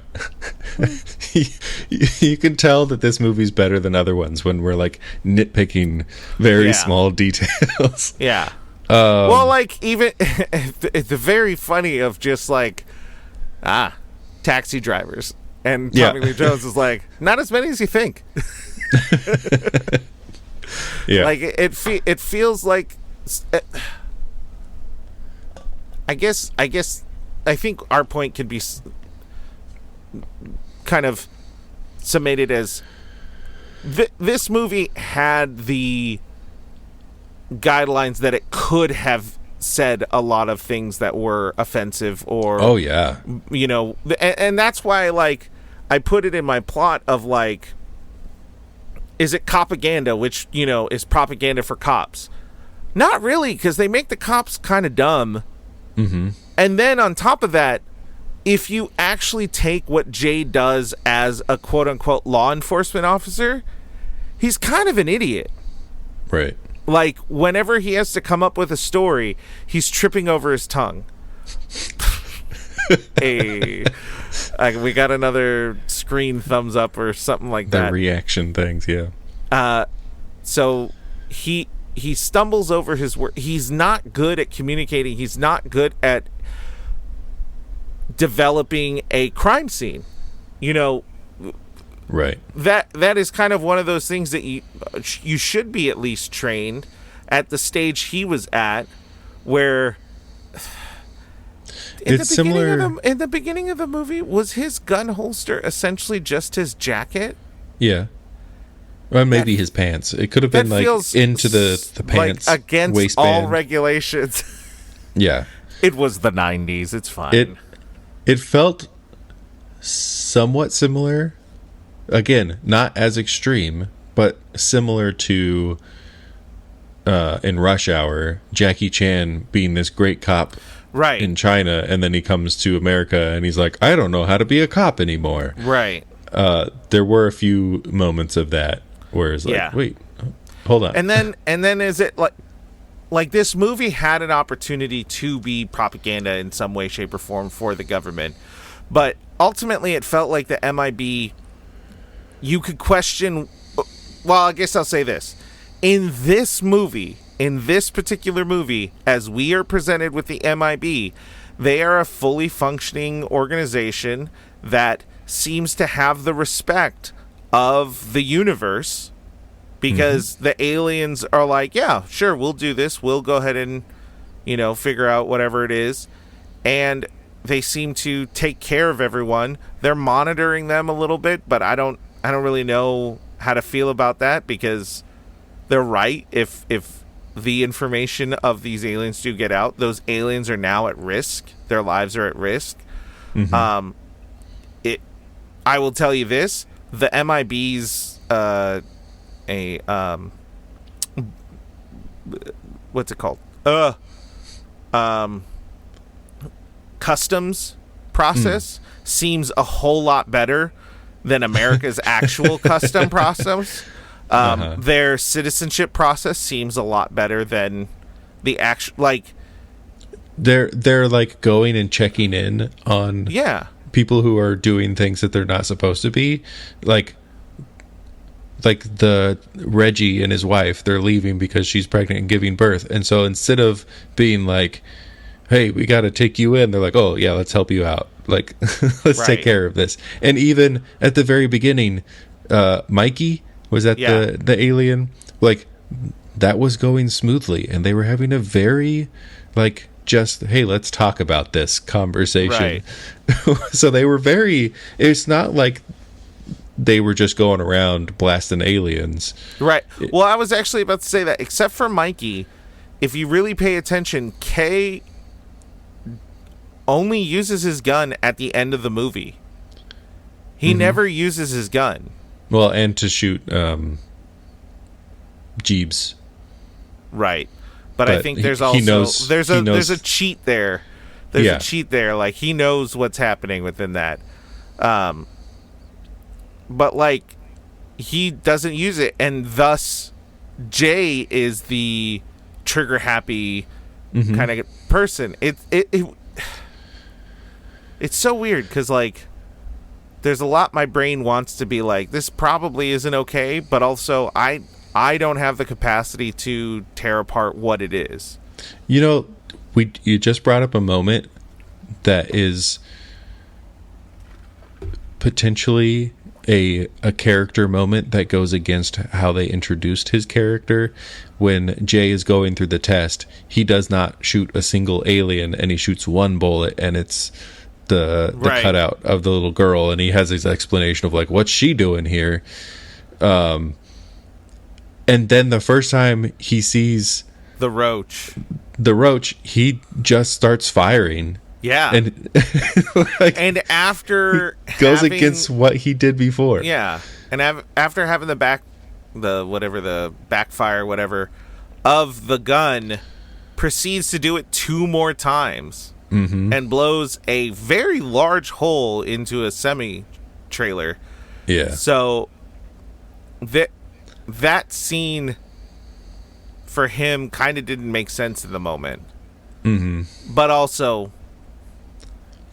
You can tell that this movie's better than other ones when we're like nitpicking very small details. Yeah. Well, like even it's very funny of just like taxi drivers, and Tommy Lee Jones is like, not as many as you think. Yeah. Like it feels like I think our point could be kind of summated as this movie had the guidelines that it could have said a lot of things that were offensive or and that's why like I put it in my plot of like, is it propaganda, which is propaganda for cops? Not really, because they make the cops kind of dumb. And then on top of that, if you actually take what Jay does as a quote-unquote law enforcement officer, he's kind of an idiot. Right. Like, whenever he has to come up with a story, he's tripping over his tongue. Hey, we got another screen thumbs up or something like that. The reaction things, yeah. So he stumbles over his word. He's not good at communicating. He's not good at developing a crime scene. Right. That is kind of one of those things that you should be at least trained at the stage he was at, where in the beginning of the movie, was his gun holster essentially just his jacket? Yeah. Or maybe his pants. It could have been like into the pants, like against waistband. all regulations. Yeah. It was the 90s. It's fine. It felt somewhat similar. Again, not as extreme, but similar to in Rush Hour, Jackie Chan being this great cop right in China, and then he comes to America and he's like, I don't know how to be a cop anymore. Right. There were a few moments of that where it's like, wait, hold on. And then is it like this movie had an opportunity to be propaganda in some way, shape, or form for the government, but ultimately it felt like the MIB, you could question. Well, I guess I'll say this: in this particular movie, as we are presented with the MIB, they are a fully functioning organization that seems to have the respect of the universe, because the aliens are like, yeah, sure, we'll do this. We'll go ahead and, figure out whatever it is. And they seem to take care of everyone. They're monitoring them a little bit, but I don't really know how to feel about that, because they're right. If the information of these aliens do get out, those aliens are now at risk. Their lives are at risk. I will tell you this: the MIB's what's it called? Customs process seems a whole lot better than America's actual custom process. Their citizenship process seems a lot better than the actual, like, they're like going and checking in on people who are doing things that they're not supposed to be, like the Reggie and his wife, they're leaving because she's pregnant and giving birth, and so instead of being like, hey, we got to take you in, they're like, oh yeah, let's help you out, like let's take care of this. And even at the very beginning, Mikey, was that the alien, like, that was going smoothly, and they were having a very, like, just, hey, let's talk about this conversation. So they were very, it's not like they were just going around blasting aliens. Right. Well, I was actually about to say that, except for Mikey, if you really pay attention, Kay only uses his gun at the end of the movie. He never uses his gun. Well, and to shoot Jeeves. Right. But I think there's also there's a cheat there. There's a cheat there. Like, he knows what's happening within that. But, like, he doesn't use it, and thus Jay is the trigger happy kind of person. It's so weird, because, like, there's a lot my brain wants to be like, this probably isn't okay, but also I don't have the capacity to tear apart what it is. You just brought up a moment that is potentially a character moment that goes against how they introduced his character. When Jay is going through the test, he does not shoot a single alien, and he shoots one bullet, and it's the cutout of the little girl, and he has his explanation of, like, what's she doing here? And then the first time he sees the roach, he just starts firing. Yeah. And and after goes against what he did before. Yeah. And after having the backfire, whatever, of the gun, proceeds to do it 2 more times. And blows a very large hole into a semi-trailer. Yeah. So that scene for him kind of didn't make sense in the moment. But also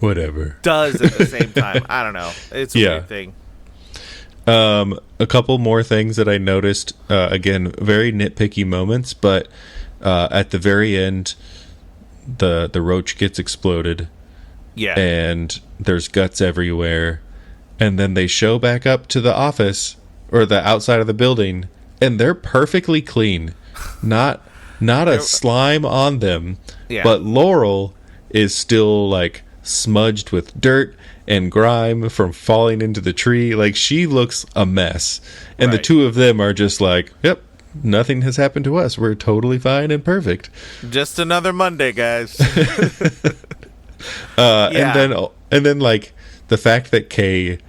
whatever does at the same time. I don't know. It's a weird thing. A couple more things that I noticed, again, very nitpicky moments, but at the very end, the roach gets exploded, and there's guts everywhere, and then they show back up to the office or the outside of the building, and they're perfectly clean, not a slime on them, but Laurel is still, like, smudged with dirt and grime from falling into the tree. Like, she looks a mess, and the two of them are just like, yep, nothing has happened to us. We're totally fine and perfect. Just another Monday, guys. And then like the fact that Kay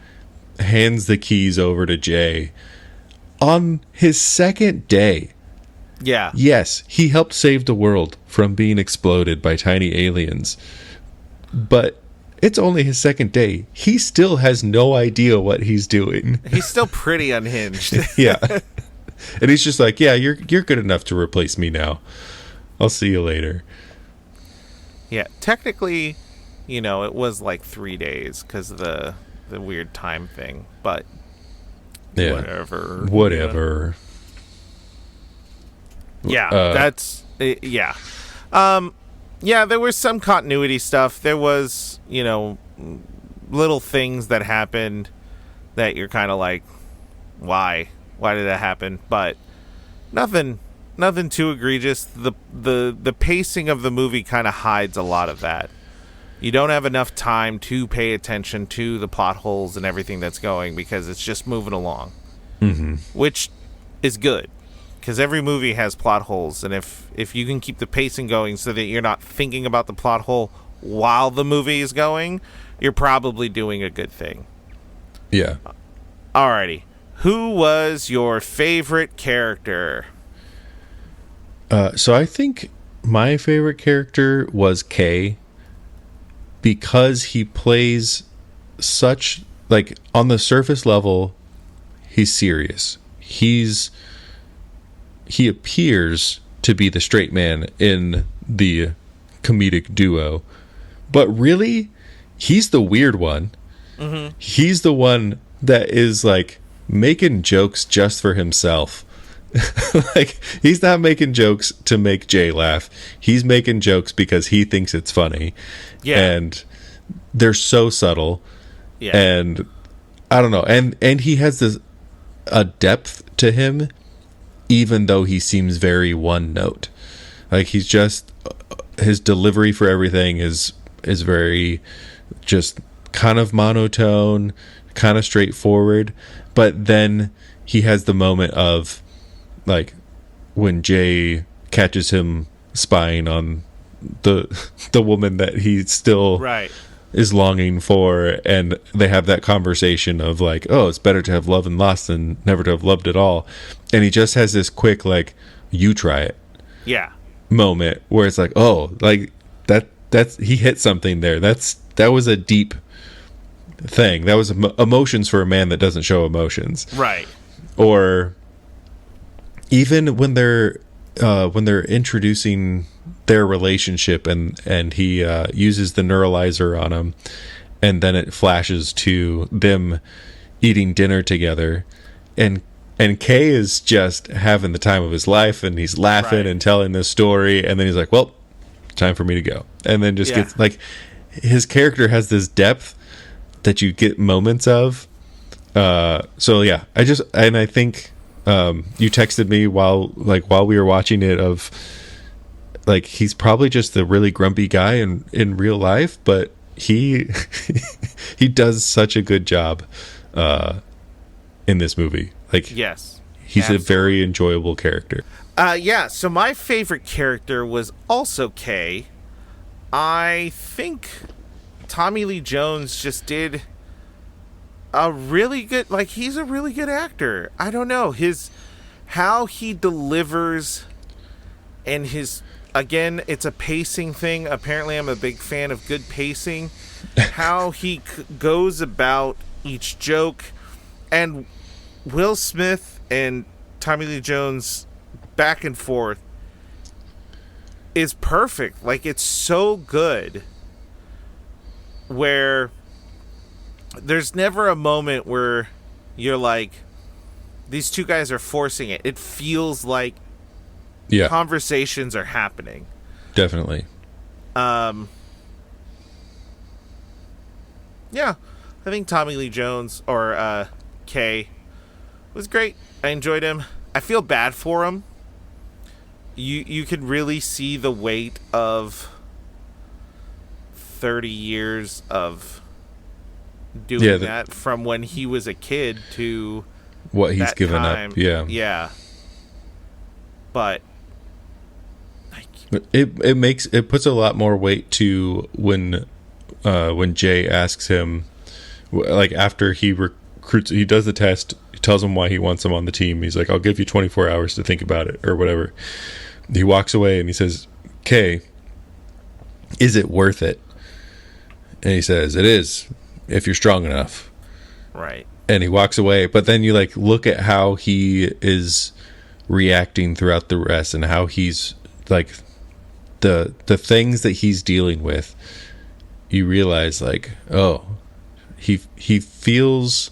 hands the keys over to Jay on his second day. Yeah. Yes, he helped save the world from being exploded by tiny aliens. But it's only his second day. He still has no idea what he's doing. He's still pretty unhinged. Yeah. And he's just like, yeah, you're good enough to replace me now. I'll see you later. Yeah, technically, it was like 3 days because of the weird time thing, but Yeah. Whatever. Yeah, that's yeah. Yeah, there was some continuity stuff. There was, little things that happened that you're kind of like, why? Why did that happen? But nothing too egregious. The pacing of the movie kind of hides a lot of that. You don't have enough time to pay attention to the plot holes and everything that's going because it's just moving along, which is good because every movie has plot holes, and if you can keep the pacing going so that you're not thinking about the plot hole while the movie is going, you're probably doing a good thing. Yeah. Alrighty. Who was your favorite character? So I think my favorite character was Kay, because he plays such, like, on the surface level, he's serious. He appears to be the straight man in the comedic duo, but really, he's the weird one. He's the one that is, like, making jokes just for himself. Like, he's not making jokes to make Jay laugh. He's making jokes because he thinks it's funny. Yeah. And they're so subtle. Yeah. And I don't know. And he has a depth to him, even though he seems very one note. Like, he's just, his delivery for everything is very just kind of monotone, kind of straightforward. But then he has the moment of, like, when Jay catches him spying on the woman that he still is longing for, and they have that conversation of, like, oh, it's better to have loved and lost than never to have loved at all. And he just has this quick, like, you try it moment where it's like, oh, like, that's he hit something there. That was a deep thing. That was emotions for a man that doesn't show emotions. Right. Or even when they're introducing their relationship, and he uses the neuralizer on him, and then it flashes to them eating dinner together, and Kay is just having the time of his life, and he's laughing and telling this story, and then he's like, well, time for me to go. And then just gets, like, his character has this depth that you get moments of. So yeah, I think you texted me while we were watching it of, like, he's probably just a really grumpy guy in real life, but he he does such a good job in this movie. Like, yes, he's absolutely. a very enjoyable character. Yeah, so my favorite character was also Kay. I think Tommy Lee Jones just did a really good, like, he's a really good actor. I don't know, how he delivers, and again, it's a pacing thing. Apparently I'm a big fan of good pacing. How he goes about each joke, and Will Smith and Tommy Lee Jones back and forth is perfect. Like, it's so good where there's never a moment where you're like, these two guys are forcing it. It feels like conversations are happening. Definitely. Yeah, I think Tommy Lee Jones, or Kay, was great. I enjoyed him. I feel bad for him. You could really see the weight of 30 years of doing that, from when he was a kid to what he's given time. up. Yeah. But it puts a lot more weight to when Jay asks him, like, after he recruits, he does the test, tells him why he wants him on the team. He's like, I'll give you 24 hours to think about it, or whatever. He walks away and he says, Kay, is it worth it? And he says, it is, if you're strong enough. Right. And he walks away. But then you like look at how he is reacting throughout the rest, and how he's like the things that he's dealing with. You realize like, oh, he feels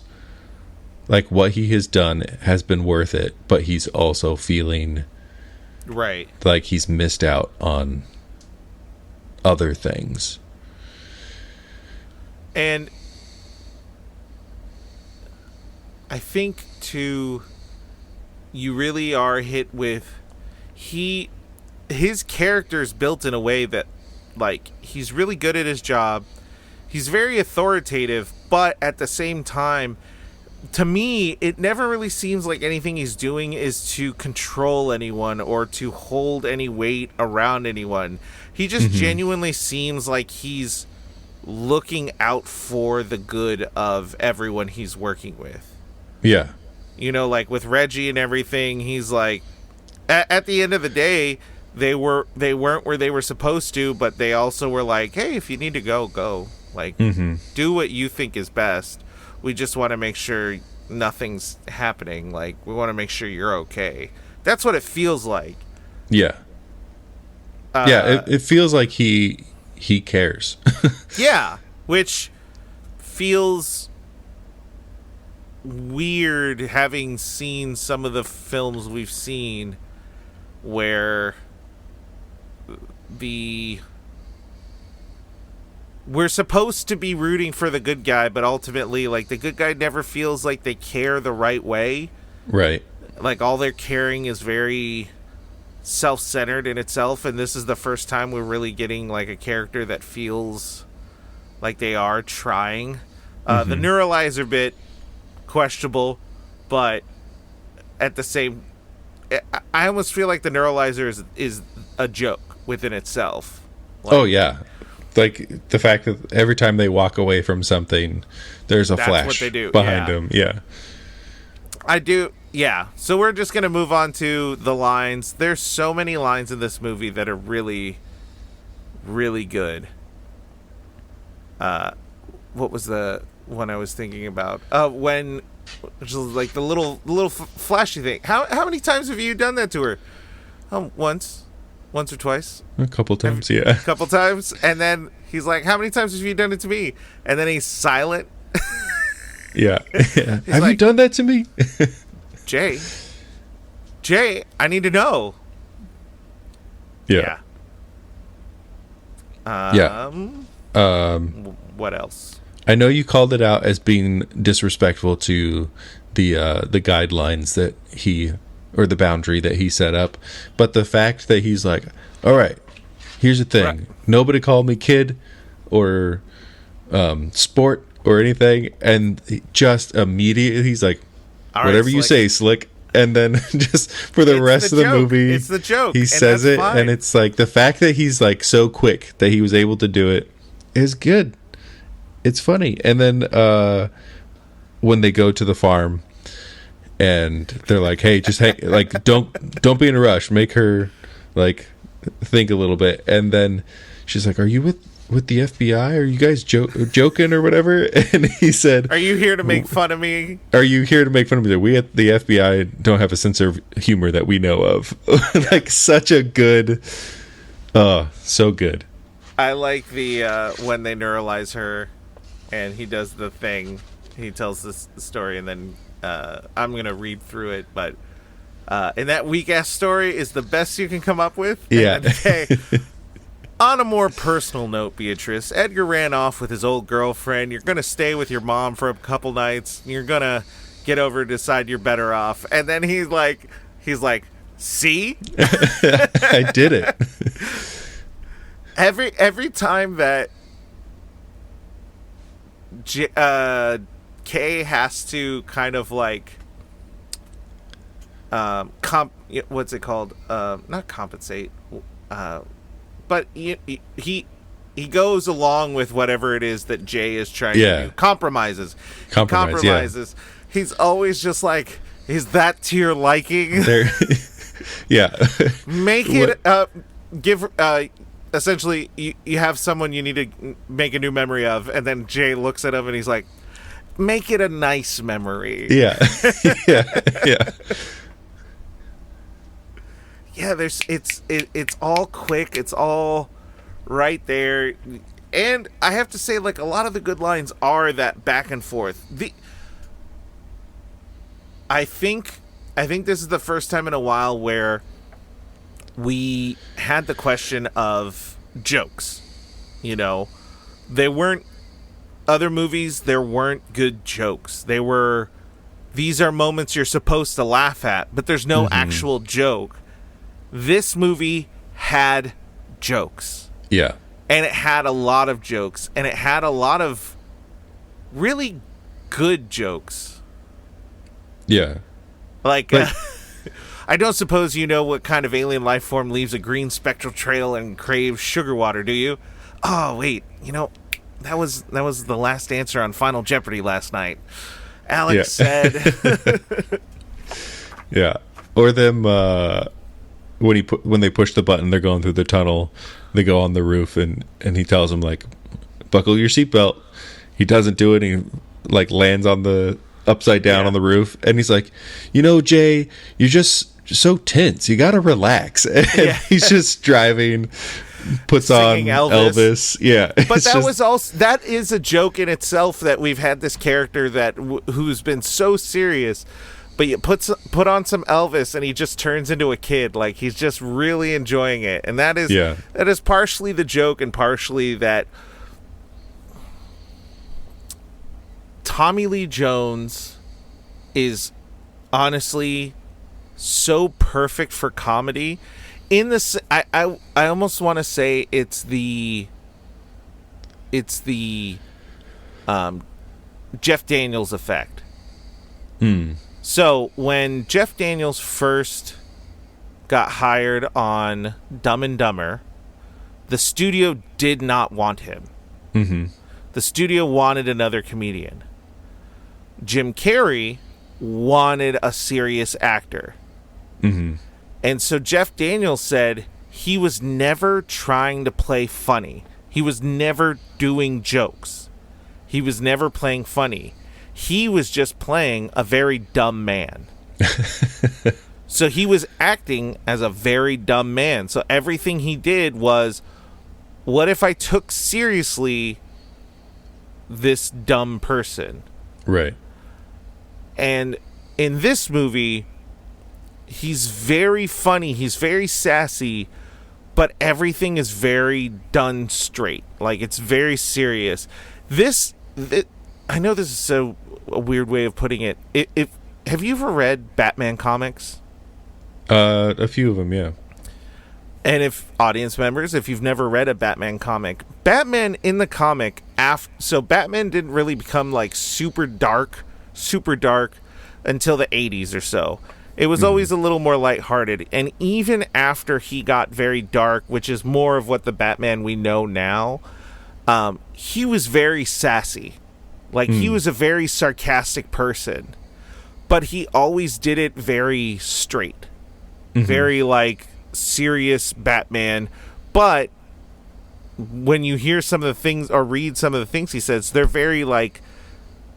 like what he has done has been worth it, but he's also feeling right, like he's missed out on other things. And I think too, you really are hit with his character's built in a way that, like, he's really good at his job. He's very authoritative, but at the same time, to me, it never really seems like anything he's doing is to control anyone or to hold any weight around anyone. He just genuinely seems like he's looking out for the good of everyone he's working with. Yeah. You know, like with Reggie and everything, he's like, at the end of the day, they weren't where they were supposed to, but they also were like, hey, if you need to go, go. Like, do what you think is best. We just want to make sure nothing's happening. Like, we want to make sure you're okay. That's what it feels like. Yeah. It feels like he cares. Yeah, which feels weird, having seen some of the films we've seen where we're supposed to be rooting for the good guy, but ultimately, like, the good guy never feels like they care the right way. Right. Like, all they're caring is very self-centered in itself, and this is the first time we're really getting, like, a character that feels like they are trying. The neuralizer bit, questionable, but at the same... I almost feel like the neuralizer is a joke within itself. Like, oh, yeah. Like, the fact that every time they walk away from something, there's a flash what they do. behind them. Yeah. I do. Yeah. So we're just going to move on to the lines. There's so many lines in this movie that are really, really good. What was the one I was thinking about? When, which is like the little flashy thing. How many times have you done that to her? Once or twice. A couple times, yeah. A couple times. And then he's like, how many times have you done it to me? And then he's silent. Yeah. Have you done that to me? Jay, I need to know. Yeah. What else? I know you called it out as being disrespectful to the guidelines that or the boundary that he set up, but the fact that he's like, all right, here's the thing. Right. Nobody called me kid or sport or anything, and just immediately he's like, all whatever right, you say, Slick. And then just for the rest of the movie, it's the joke. He says it, fine. And it's like the fact that he's like so quick that he was able to do it is good. It's funny. And then when they go to the farm and they're like, hey, just hang, like don't be in a rush, make her like think a little bit. And then she's like, are you with the FBI? Are you guys joking or whatever? And he said, are you here to make fun of me? Are you here to make fun of me? We at the FBI don't have a sense of humor that we know of. Like, such a good, so good. I like the when they neuralize her and he does the thing, he tells this story, and then I'm going to read through it, but and that weak-ass story is the best you can come up with. Yeah. And then, hey, on a more personal note, Beatrice, Edgar ran off with his old girlfriend. You're going to stay with your mom for a couple nights. You're going to get over and decide you're better off. And then he's like, see? I did it. Every time that Kay has to kind of like what's it called? Not compensate. But he he goes along with whatever it is that Jay is trying to do. Compromises. He's always just like, is that to your liking? Yeah. Make it give essentially you have someone you need to make a new memory of, and then Jay looks at him and he's like, make it a nice memory. Yeah. Yeah. Yeah, it's all quick, it's all right there. And I have to say, like, a lot of the good lines are that back and forth. I think this is the first time in a while where we had the question of jokes. You know, there weren't other movies, there weren't good jokes. These are moments you're supposed to laugh at, but there's no actual joke. This movie had jokes. Yeah. And it had a lot of jokes, and it had a lot of really good jokes. Yeah. Like, I don't suppose you know what kind of alien life form leaves a green spectral trail and craves sugar water, do you? Oh, wait, you know, that was the last answer on Final Jeopardy last night. Alex said. Yeah. Or them, when they push the button, they're going through the tunnel, they go on the roof, and he tells them, like, buckle your seatbelt. He doesn't do it, and he, like, lands on the upside down on the roof, and he's like, you know, Jay, you're just so tense, you gotta relax. And he's just driving, puts singing on Elvis. Yeah. But that is a joke in itself, that we've had this character that who's been so serious, but you put on some Elvis and he just turns into a kid. Like, he's just really enjoying it. And that is partially the joke, and partially that Tommy Lee Jones is honestly so perfect for comedy. In this, I almost want to say it's the Jeff Daniels effect. So when Jeff Daniels first got hired on Dumb and Dumber, the studio did not want him. The studio wanted another comedian. Jim Carrey wanted a serious actor. And so Jeff Daniels said he was never trying to play funny. He was never doing jokes. He was never playing funny. He was just playing a very dumb man. So he was acting as a very dumb man. So everything he did was, what if I took seriously this dumb person? Right. And in this movie, he's very funny, he's very sassy, but everything is very done straight. Like, it's very serious. I know this is a weird way of putting it. Have you ever read Batman comics? A few of them, yeah. And if audience members, if you've never read a Batman comic, Batman in the comic, so Batman didn't really become like super dark until the 80s or so. It was always a little more lighthearted. And even after he got very dark, which is more of what the Batman we know now, he was very sassy. Like, he was a very sarcastic person. But he always did it very straight. Very, like, serious Batman. But when you hear some of the things or read some of the things he says, they're very, like,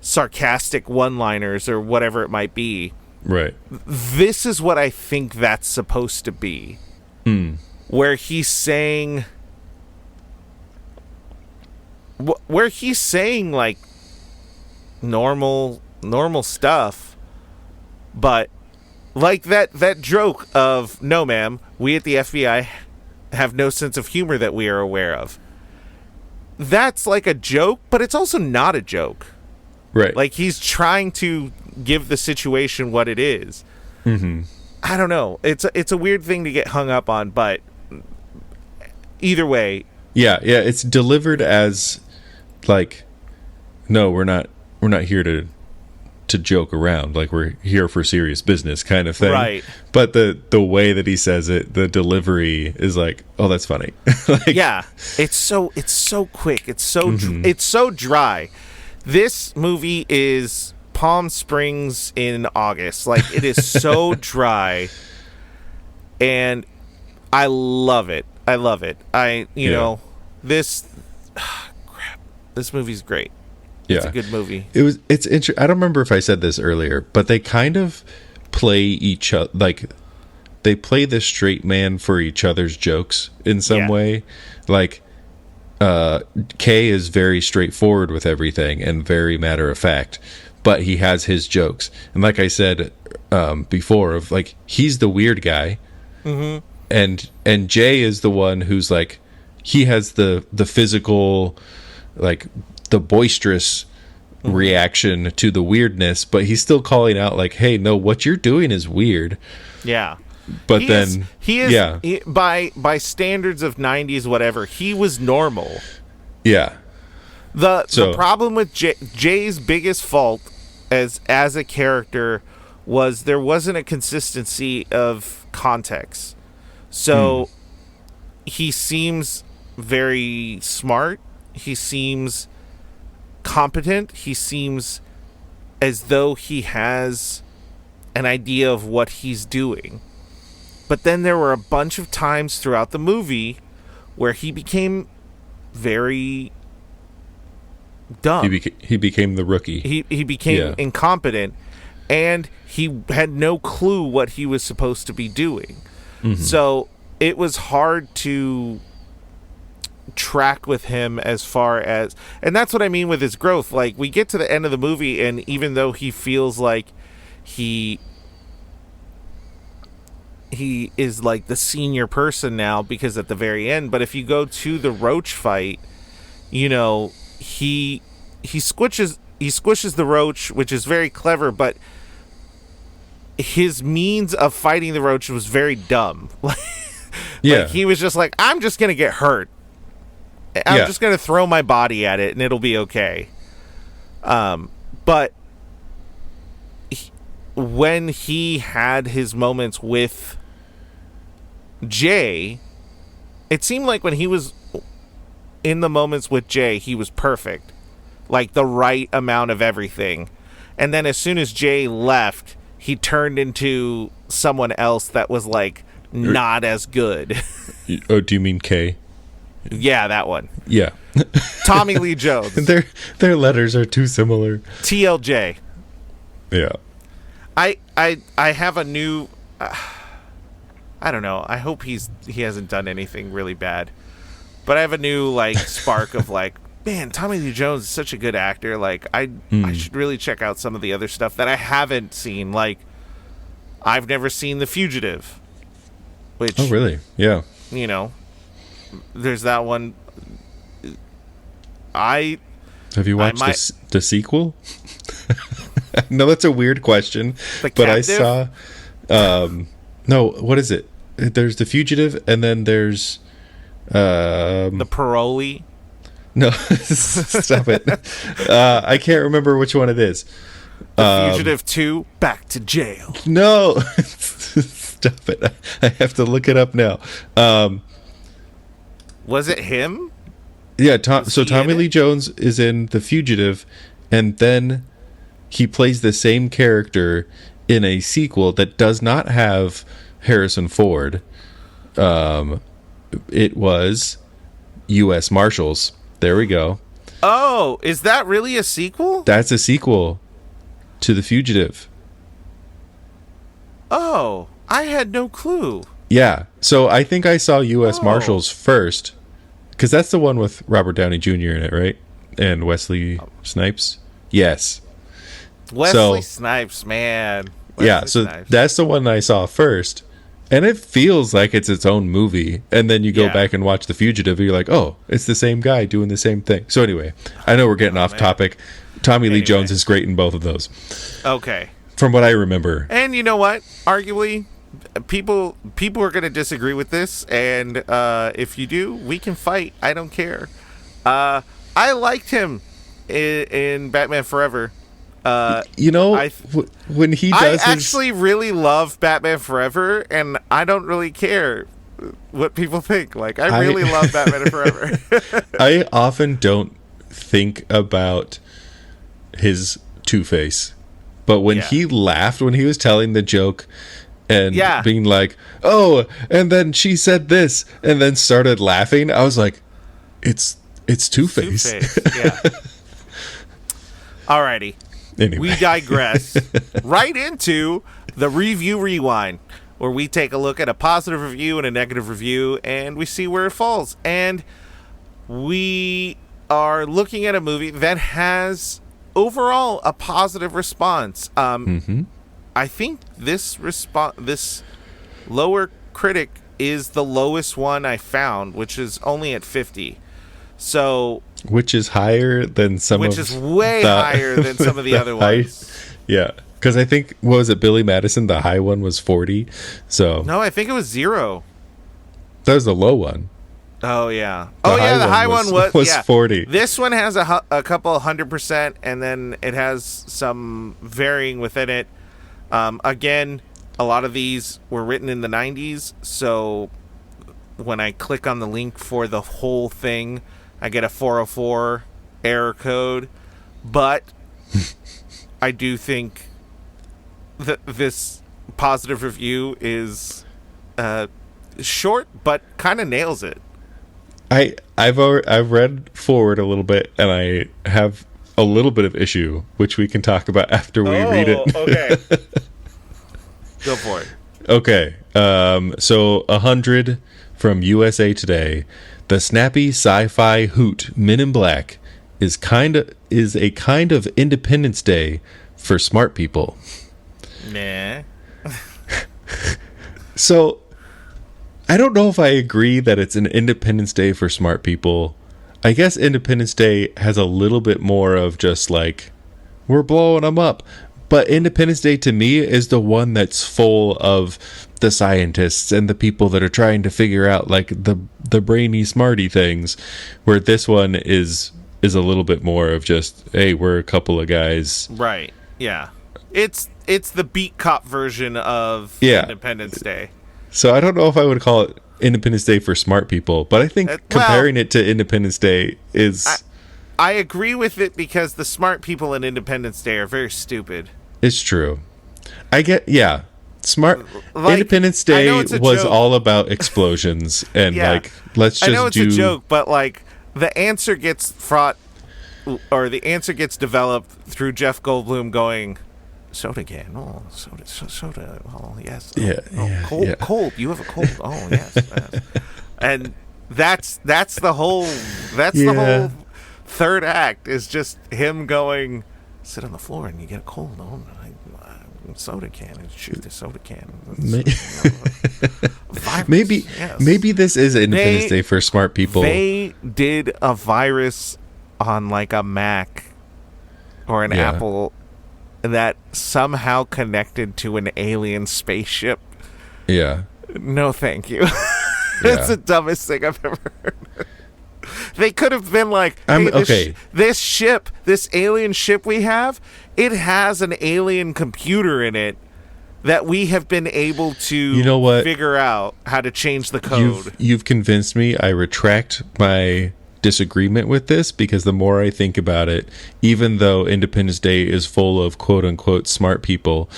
sarcastic one-liners or whatever it might be. Right. This is what I think that's supposed to be. Where he's saying like normal stuff, but like that joke of, no ma'am, we at the FBI have no sense of humor that we are aware of. That's like a joke, but it's also not a joke. Right. Like, he's trying to give the situation what it is. I don't know. It's a weird thing to get hung up on, but either way. Yeah, it's delivered as like, no, we're not here to to joke around, like we're here for serious business kind of thing. Right. But the way that he says it, the delivery is like, oh, that's funny. Like, yeah, it's so quick. It's so it's so dry. This movie is Palm Springs in August. Like, it is so dry, and I love it. I love it. You know, this crap. This movie's great. Yeah. It's a good movie. It's interesting. I don't remember if I said this earlier, but they kind of play each other, like they play the straight man for each other's jokes in some way. Like Kay is very straightforward with everything and very matter of fact, but he has his jokes. And like I said before, of like, he's the weird guy, and Jay is the one who's like, he has the physical, like the boisterous reaction to the weirdness, but he's still calling out like, hey, no, what you're doing is weird. Yeah. But he is by standards of 90s whatever, he was normal. Yeah. The problem with Jay's biggest fault as a character was there wasn't a consistency of context. So he seems very smart. He seems competent. He seems as though he has an idea of what he's doing. But then there were a bunch of times throughout the movie where he became very dumb. He became the rookie. He became incompetent, and he had no clue what he was supposed to be doing. So it was hard to track with him as far as, and that's what I mean with his growth. Like, we get to the end of the movie, and even though he feels like he is like the senior person now, because at the very end, but if you go to the roach fight, you know, he squishes the roach, which is very clever, but his means of fighting the roach was very dumb. Like, he was just like, I'm just gonna get hurt, I'm just gonna throw my body at it and it'll be okay. But when he had his moments with Jay, it seemed like when he was in the moments with Jay, he was perfect, like the right amount of everything. And then as soon as Jay left, he turned into someone else that was like not as good. Oh, do you mean Kay? Yeah, that one. Yeah. Tommy Lee Jones. Their letters are too similar. TLJ. Yeah. I have a new I don't know. I hope he hasn't done anything really bad. But I have a new like spark of like, man, Tommy Lee Jones is such a good actor. Like, I should really check out some of the other stuff that I haven't seen. Like, I've never seen The Fugitive. Which, oh, really? Yeah. You know, there's that one. Have you watched the sequel? No, that's a weird question. But I saw. No, what is it? There's The Fugitive, and then there's The Parolee. No, stop it. I can't remember which one it is. The Fugitive 2, Back to Jail. No, stop it. I have to look it up now. Was it him? Yeah, Tommy Lee Jones is in The Fugitive, and then he plays the same character in a sequel that does not have Harrison Ford. It was U.S. Marshals. There we go. Oh, is that really a sequel? That's a sequel to The Fugitive. Oh, I had no clue. Yeah, so I think I saw U.S. Marshals first, because that's the one with Robert Downey Jr. in it, right? And Wesley Snipes. Yes. Wesley Snipes, man. Snipes. That's the one I saw first, and it feels like it's its own movie. And then you go back and watch The Fugitive, and you're like, oh, it's the same guy doing the same thing. So anyway, I know we're getting off topic. Tommy Lee Jones is great in both of those. Okay. From what I remember. And you know what? Arguably, people are going to disagree with this, and if you do, we can fight. I don't care. I liked him in Batman Forever. You know, when he does I actually really love Batman Forever, and I don't really care what people think. Like, I really love Batman Forever. I often don't think about his Two-Face, but when he laughed when he was telling the joke and being like, oh, and then she said this and then started laughing, I was like, it's Two-Face. Yeah. Alrighty. Anyway. We digress right into the Review Rewind, where we take a look at a positive review and a negative review, and we see where it falls. And we are looking at a movie that has overall a positive response. I think this lower critic is the lowest one I found, which is only at 50. So, which is higher than some which is way higher than some of the other ones. Yeah, because I think, what was it, Billy Madison? The high one was 40. So no, I think it was 0. That was the low one. Oh yeah. The high one was 40. This one has a couple 100%, and then it has some varying within it. Again, a lot of these were written in the 90s, so when I click on the link for the whole thing, I get a 404 error code. But I do think that this positive review is short, but kind of nails it. I've read forward a little bit, and I have a little bit of issue, which we can talk about after we read it. Okay. Go for it. Okay. So 100 from USA Today. The snappy sci-fi hoot Men in Black is a kind of Independence Day for smart people. Nah. So I don't know if I agree that it's an Independence Day for smart people. I guess Independence Day has a little bit more of just like, we're blowing them up. But Independence Day to me is the one that's full of the scientists and the people that are trying to figure out like the brainy smarty things, where this one is a little bit more of just, hey, we're a couple of guys. Right. Yeah. It's the beat cop version of Independence Day. So I don't know if I would call it Independence Day for smart people, but I think comparing it to Independence Day is... I agree with it because the smart people in Independence Day are very stupid. It's true. I get, smart. Like, Independence Day was all about explosions and like, let's just do... I know it's a joke, but like the answer gets developed through Jeff Goldblum going, soda can. Oh, soda. Oh, yes. Cold. You have a cold. Oh, yes. And that's the whole the whole third act is just him going, sit on the floor and you get a cold. Oh, soda can and shoot the soda can. Maybe this is Independence Day for smart people. They did a virus on like a Mac or an Apple that somehow connected to an alien spaceship. Yeah. No, thank you. It's the dumbest thing I've ever heard. They could have been like, hey, this alien ship we have, it has an alien computer in it that we have been able to figure out how to change the code. You've convinced me. I retract my disagreement with this, because the more I think about it, even though Independence Day is full of quote unquote smart people,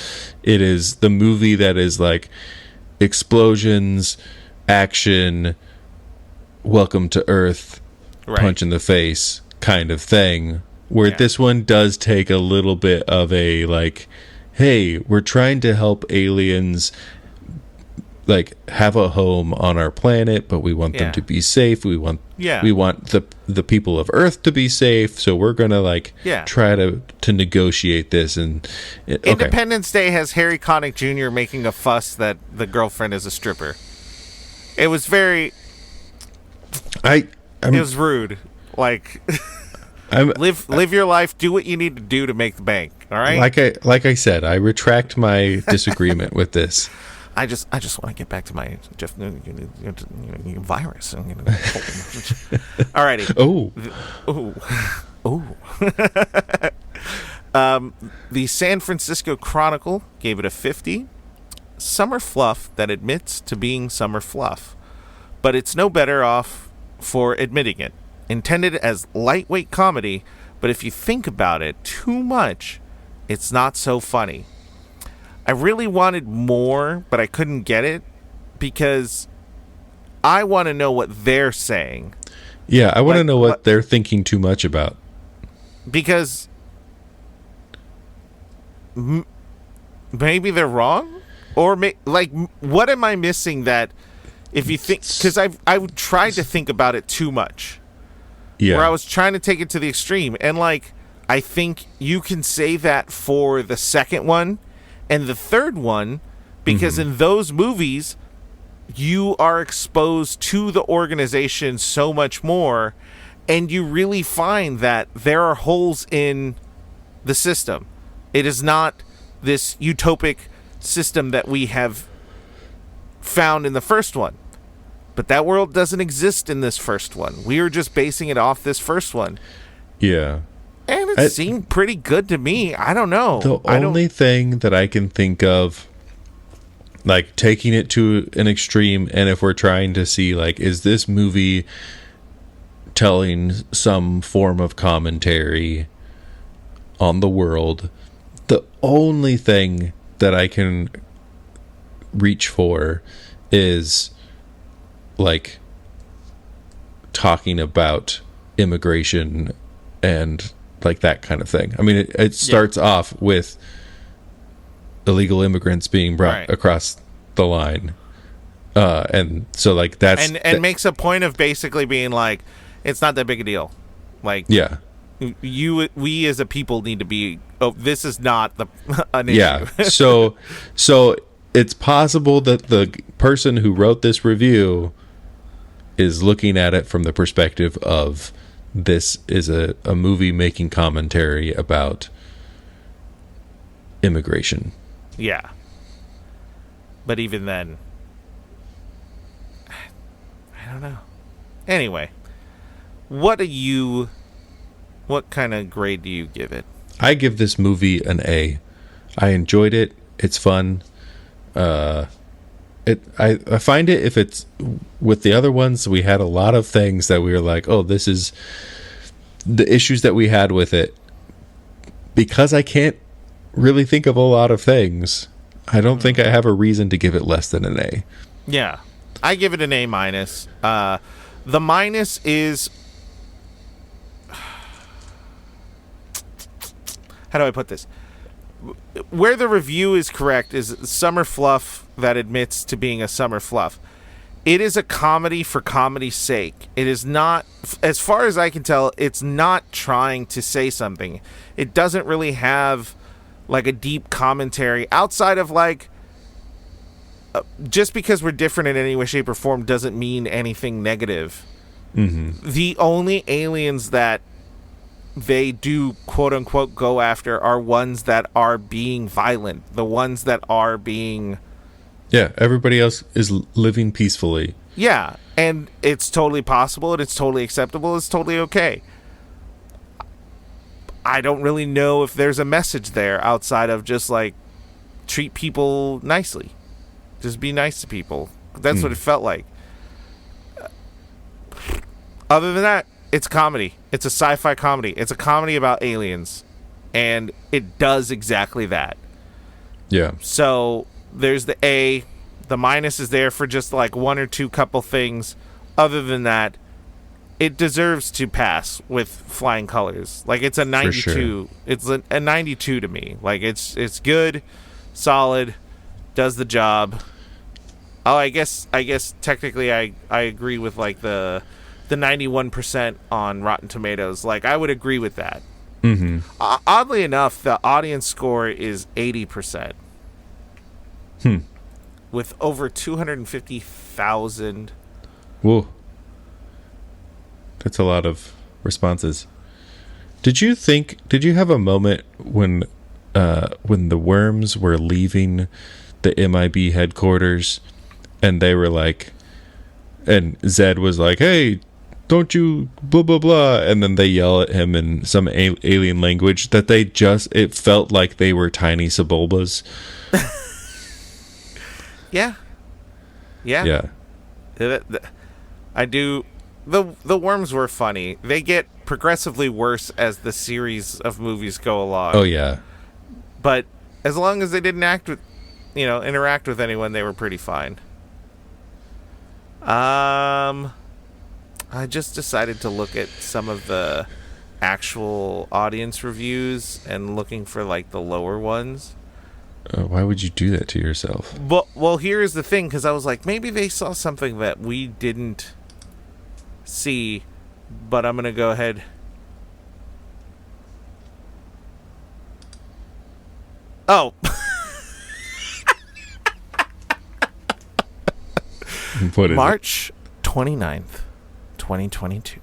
it is the movie that is like explosions, action, welcome to Earth, punch in the face kind of thing, where this one does take a little bit of a like, hey, we're trying to help aliens like have a home on our planet, but we want them to be safe. We want the people of Earth to be safe, so we're gonna like try to negotiate this. And Independence Day has Harry Connick Jr. making a fuss that the girlfriend is a stripper. It was very it was rude. Like live your life, do what you need to do to make the bank. All right. Like I said, I retract my disagreement with this. I just want to get back to my virus. Alrighty. Oh. The San Francisco Chronicle gave it a 50. Summer fluff that admits to being summer fluff, but it's no better off for admitting it. Intended as lightweight comedy, but if you think about it too much, it's not so funny. I really wanted more, but I couldn't get it because I want to know what they're saying. Yeah, I want to know what they're thinking too much about. Because maybe they're wrong? Or, what am I missing that if you think... Because I've tried to think about it too much. Yeah. Where I was trying to take it to the extreme. And, I think you can say that for the second one and the third one, because in those movies, you are exposed to the organization so much more, and you really find that there are holes in the system. It is not this utopic system that we have found in the first one. But that world doesn't exist in this first one. We are just basing it off this first one. Yeah. And it seemed pretty good to me. I don't know. The only thing that I can think of, taking it to an extreme, and if we're trying to see, is this movie telling some form of commentary on the world, the only thing that I can reach for is talking about immigration and that kind of thing. I mean, it starts off with illegal immigrants being brought across the line, and so that's and makes a point of basically being it's not that big a deal. We as a people need to be. Oh, this is not an issue. Yeah. So it's possible that the person who wrote this review is looking at it from the perspective of this is a movie making commentary about immigration. Yeah. But even then, I don't know. Anyway, what kind of grade do you give it? I give this movie an A. I enjoyed it. It's fun. I find it, if it's with the other ones, we had a lot of things that we were like, oh, this is the issues that we had with it. Because I can't really think of a lot of things, I don't think I have a reason to give it less than an A. Yeah. I give it an A minus. The minus is... How do I put this? Where the review is correct is summer fluff that admits to being a summer fluff. It is a comedy for comedy's sake. It is not, as far as I can tell, it's not trying to say something. It doesn't really have a deep commentary outside of just because we're different in any way, shape, or form doesn't mean anything negative. Mm-hmm. The only aliens that they do quote unquote go after are ones that are being violent, the ones that are being... Yeah, everybody else is living peacefully. Yeah, and it's totally possible, and it's totally acceptable, it's totally okay. I don't really know if there's a message there outside of just treat people nicely. Just be nice to people. That's what it felt like. Other than that, it's comedy. It's a sci-fi comedy. It's a comedy about aliens. And it does exactly that. Yeah. So there's the A. The minus is there for just one or two couple things. Other than that, it deserves to pass with flying colors. It's a 92. Sure. It's a 92 to me. It's good, solid, does the job. Oh, I guess technically I agree with the 91% on Rotten Tomatoes. I would agree with that. Mm-hmm. Oddly enough, the audience score is 80%. With over 250,000. Whoa. That's a lot of responses. Did you have a moment when the worms were leaving the MIB headquarters and they were and Zed was like, hey, don't you blah blah blah, and then they yell at him in some alien language that it felt like they were tiny Sebulbas. Yeah. I do. The worms were funny. They get progressively worse as the series of movies go along. Oh yeah. But as long as they didn't interact with anyone, they were pretty fine. I just decided to look at some of the actual audience reviews and looking for like the lower ones. Why would you do that to yourself? Well, here's the thing, because I was like, maybe they saw something that we didn't see, but I'm gonna go ahead. Oh. What is March 29th, 2022.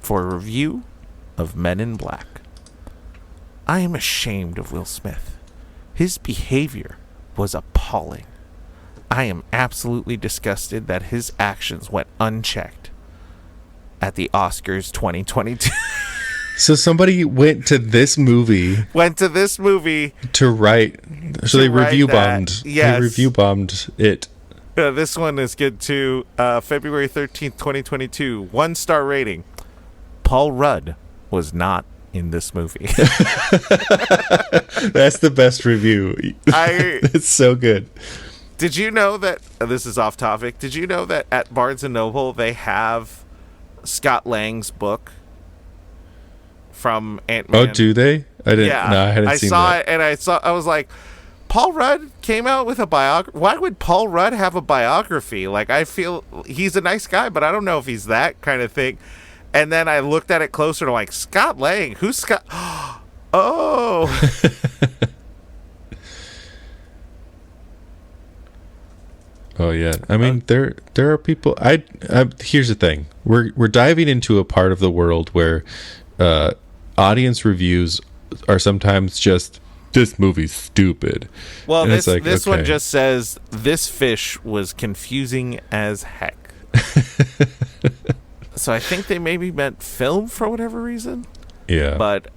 For a review of Men in Black. I am ashamed of Will Smith. His behavior was appalling. I am absolutely disgusted that his actions went unchecked at the Oscars 2022. So somebody went to this movie to write. So they review bombed. Yes. They review bombed it. This one is good too. February 13th, 2022. 1-star rating. Paul Rudd was not in this movie. That's the best review. It's so good. Did you know that, this is off topic, did you know that at Barnes & Noble they have Scott Lang's book from Ant-Man? Oh, do they? I didn't. Yeah. No, I hadn't seen that. I saw it, and I was like, Paul Rudd came out with a biography. Why would Paul Rudd have a biography? Like, I feel he's a nice guy, but I don't know if he's that kind of thing. And then I looked at it closer and I'm like, Scott Lang? Who's Scott? Oh. Oh yeah. I mean, there are people. Here's the thing. We're diving into a part of the world where audience reviews are sometimes just, this movie's stupid. Well, this one just says, this fish was confusing as heck. So I think they maybe meant film for whatever reason. Yeah. But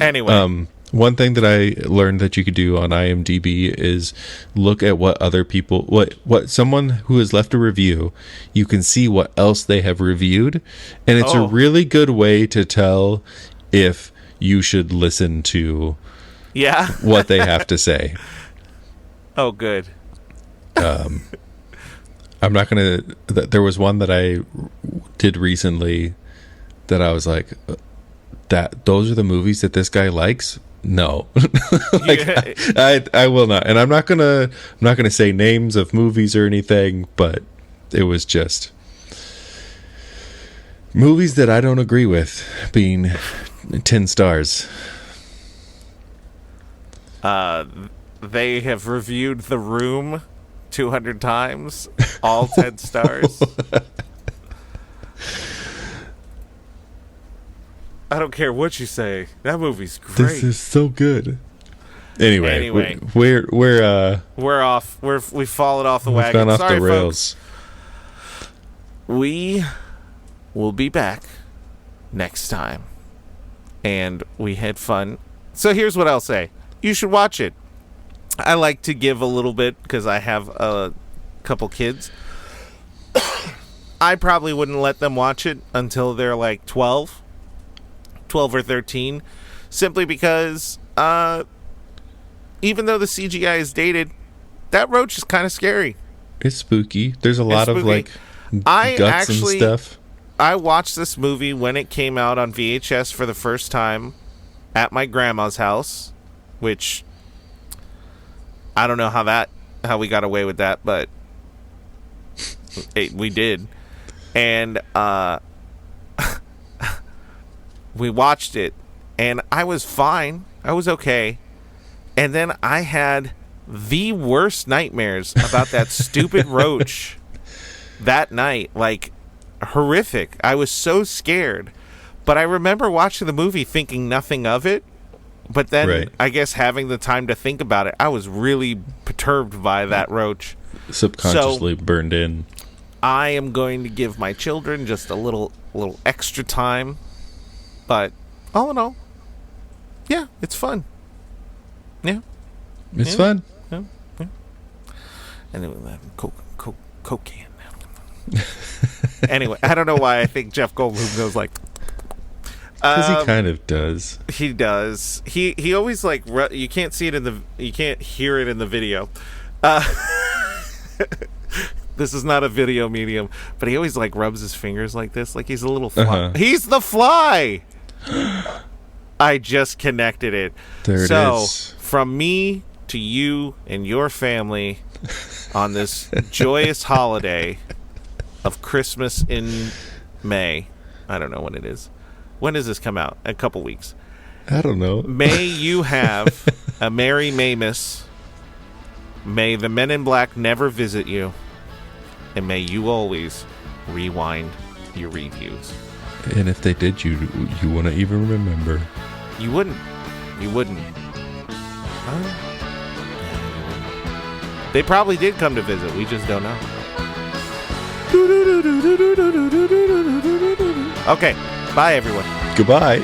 anyway, one thing that I learned that you could do on IMDb is look at what other people, what someone who has left a review, you can see what else they have reviewed, and it's a really good way to tell if you should listen to what they have to say. Oh, good. I'm not gonna. There was one that I did recently that I was like, those are the movies that this guy likes. No, I will not, and I'm not gonna say names of movies or anything, but it was just movies that I don't agree with being 10 stars. They have reviewed The Room 200 times, all 10 stars. I don't care what you say. That movie's great. This is so good. Anyway, we're off. We've fallen off the wagon. Gone off Sorry, the rails. Folks. We will be back next time, and we had fun. So here's what I'll say: you should watch it. I like to give a little bit because I have a couple kids. I probably wouldn't let them watch it until they're like 12 or 13, simply because even though the CGI is dated, that roach is kind of scary. It's spooky. There's a lot of like guts and stuff. I watched this movie when it came out on VHS for the first time at my grandma's house, which I don't know how we got away with that, but we did. And we watched it, and I was fine. I was okay. And then I had the worst nightmares about that stupid roach that night. Like, horrific. I was so scared. But I remember watching the movie thinking nothing of it. But then, I guess having the time to think about it, I was really perturbed by that roach. Subconsciously burned in. I am going to give my children just a little extra time. But all in all, yeah, it's fun. Yeah. It's fun. Yeah. And then we have Coke can. Anyway, I don't know why I think Jeff Goldblum goes like... Because he kind of does. He does. He always like... You can't see it in the... You can't hear it in the video. This is not a video medium, but he always like rubs his fingers like this, like he's a little fly. Uh-huh. He's the fly! I just connected it. There it is. So, from me to you and your family on this joyous holiday of Christmas in May. I don't know when it is. When does this come out? A couple weeks. I don't know. May you have a Merry Maymas. May the Men in Black never visit you. And may you always rewind your reviews. And if they did, you wouldn't even remember. You wouldn't. They probably did come to visit. We just don't know. Okay. Bye, everyone. Goodbye.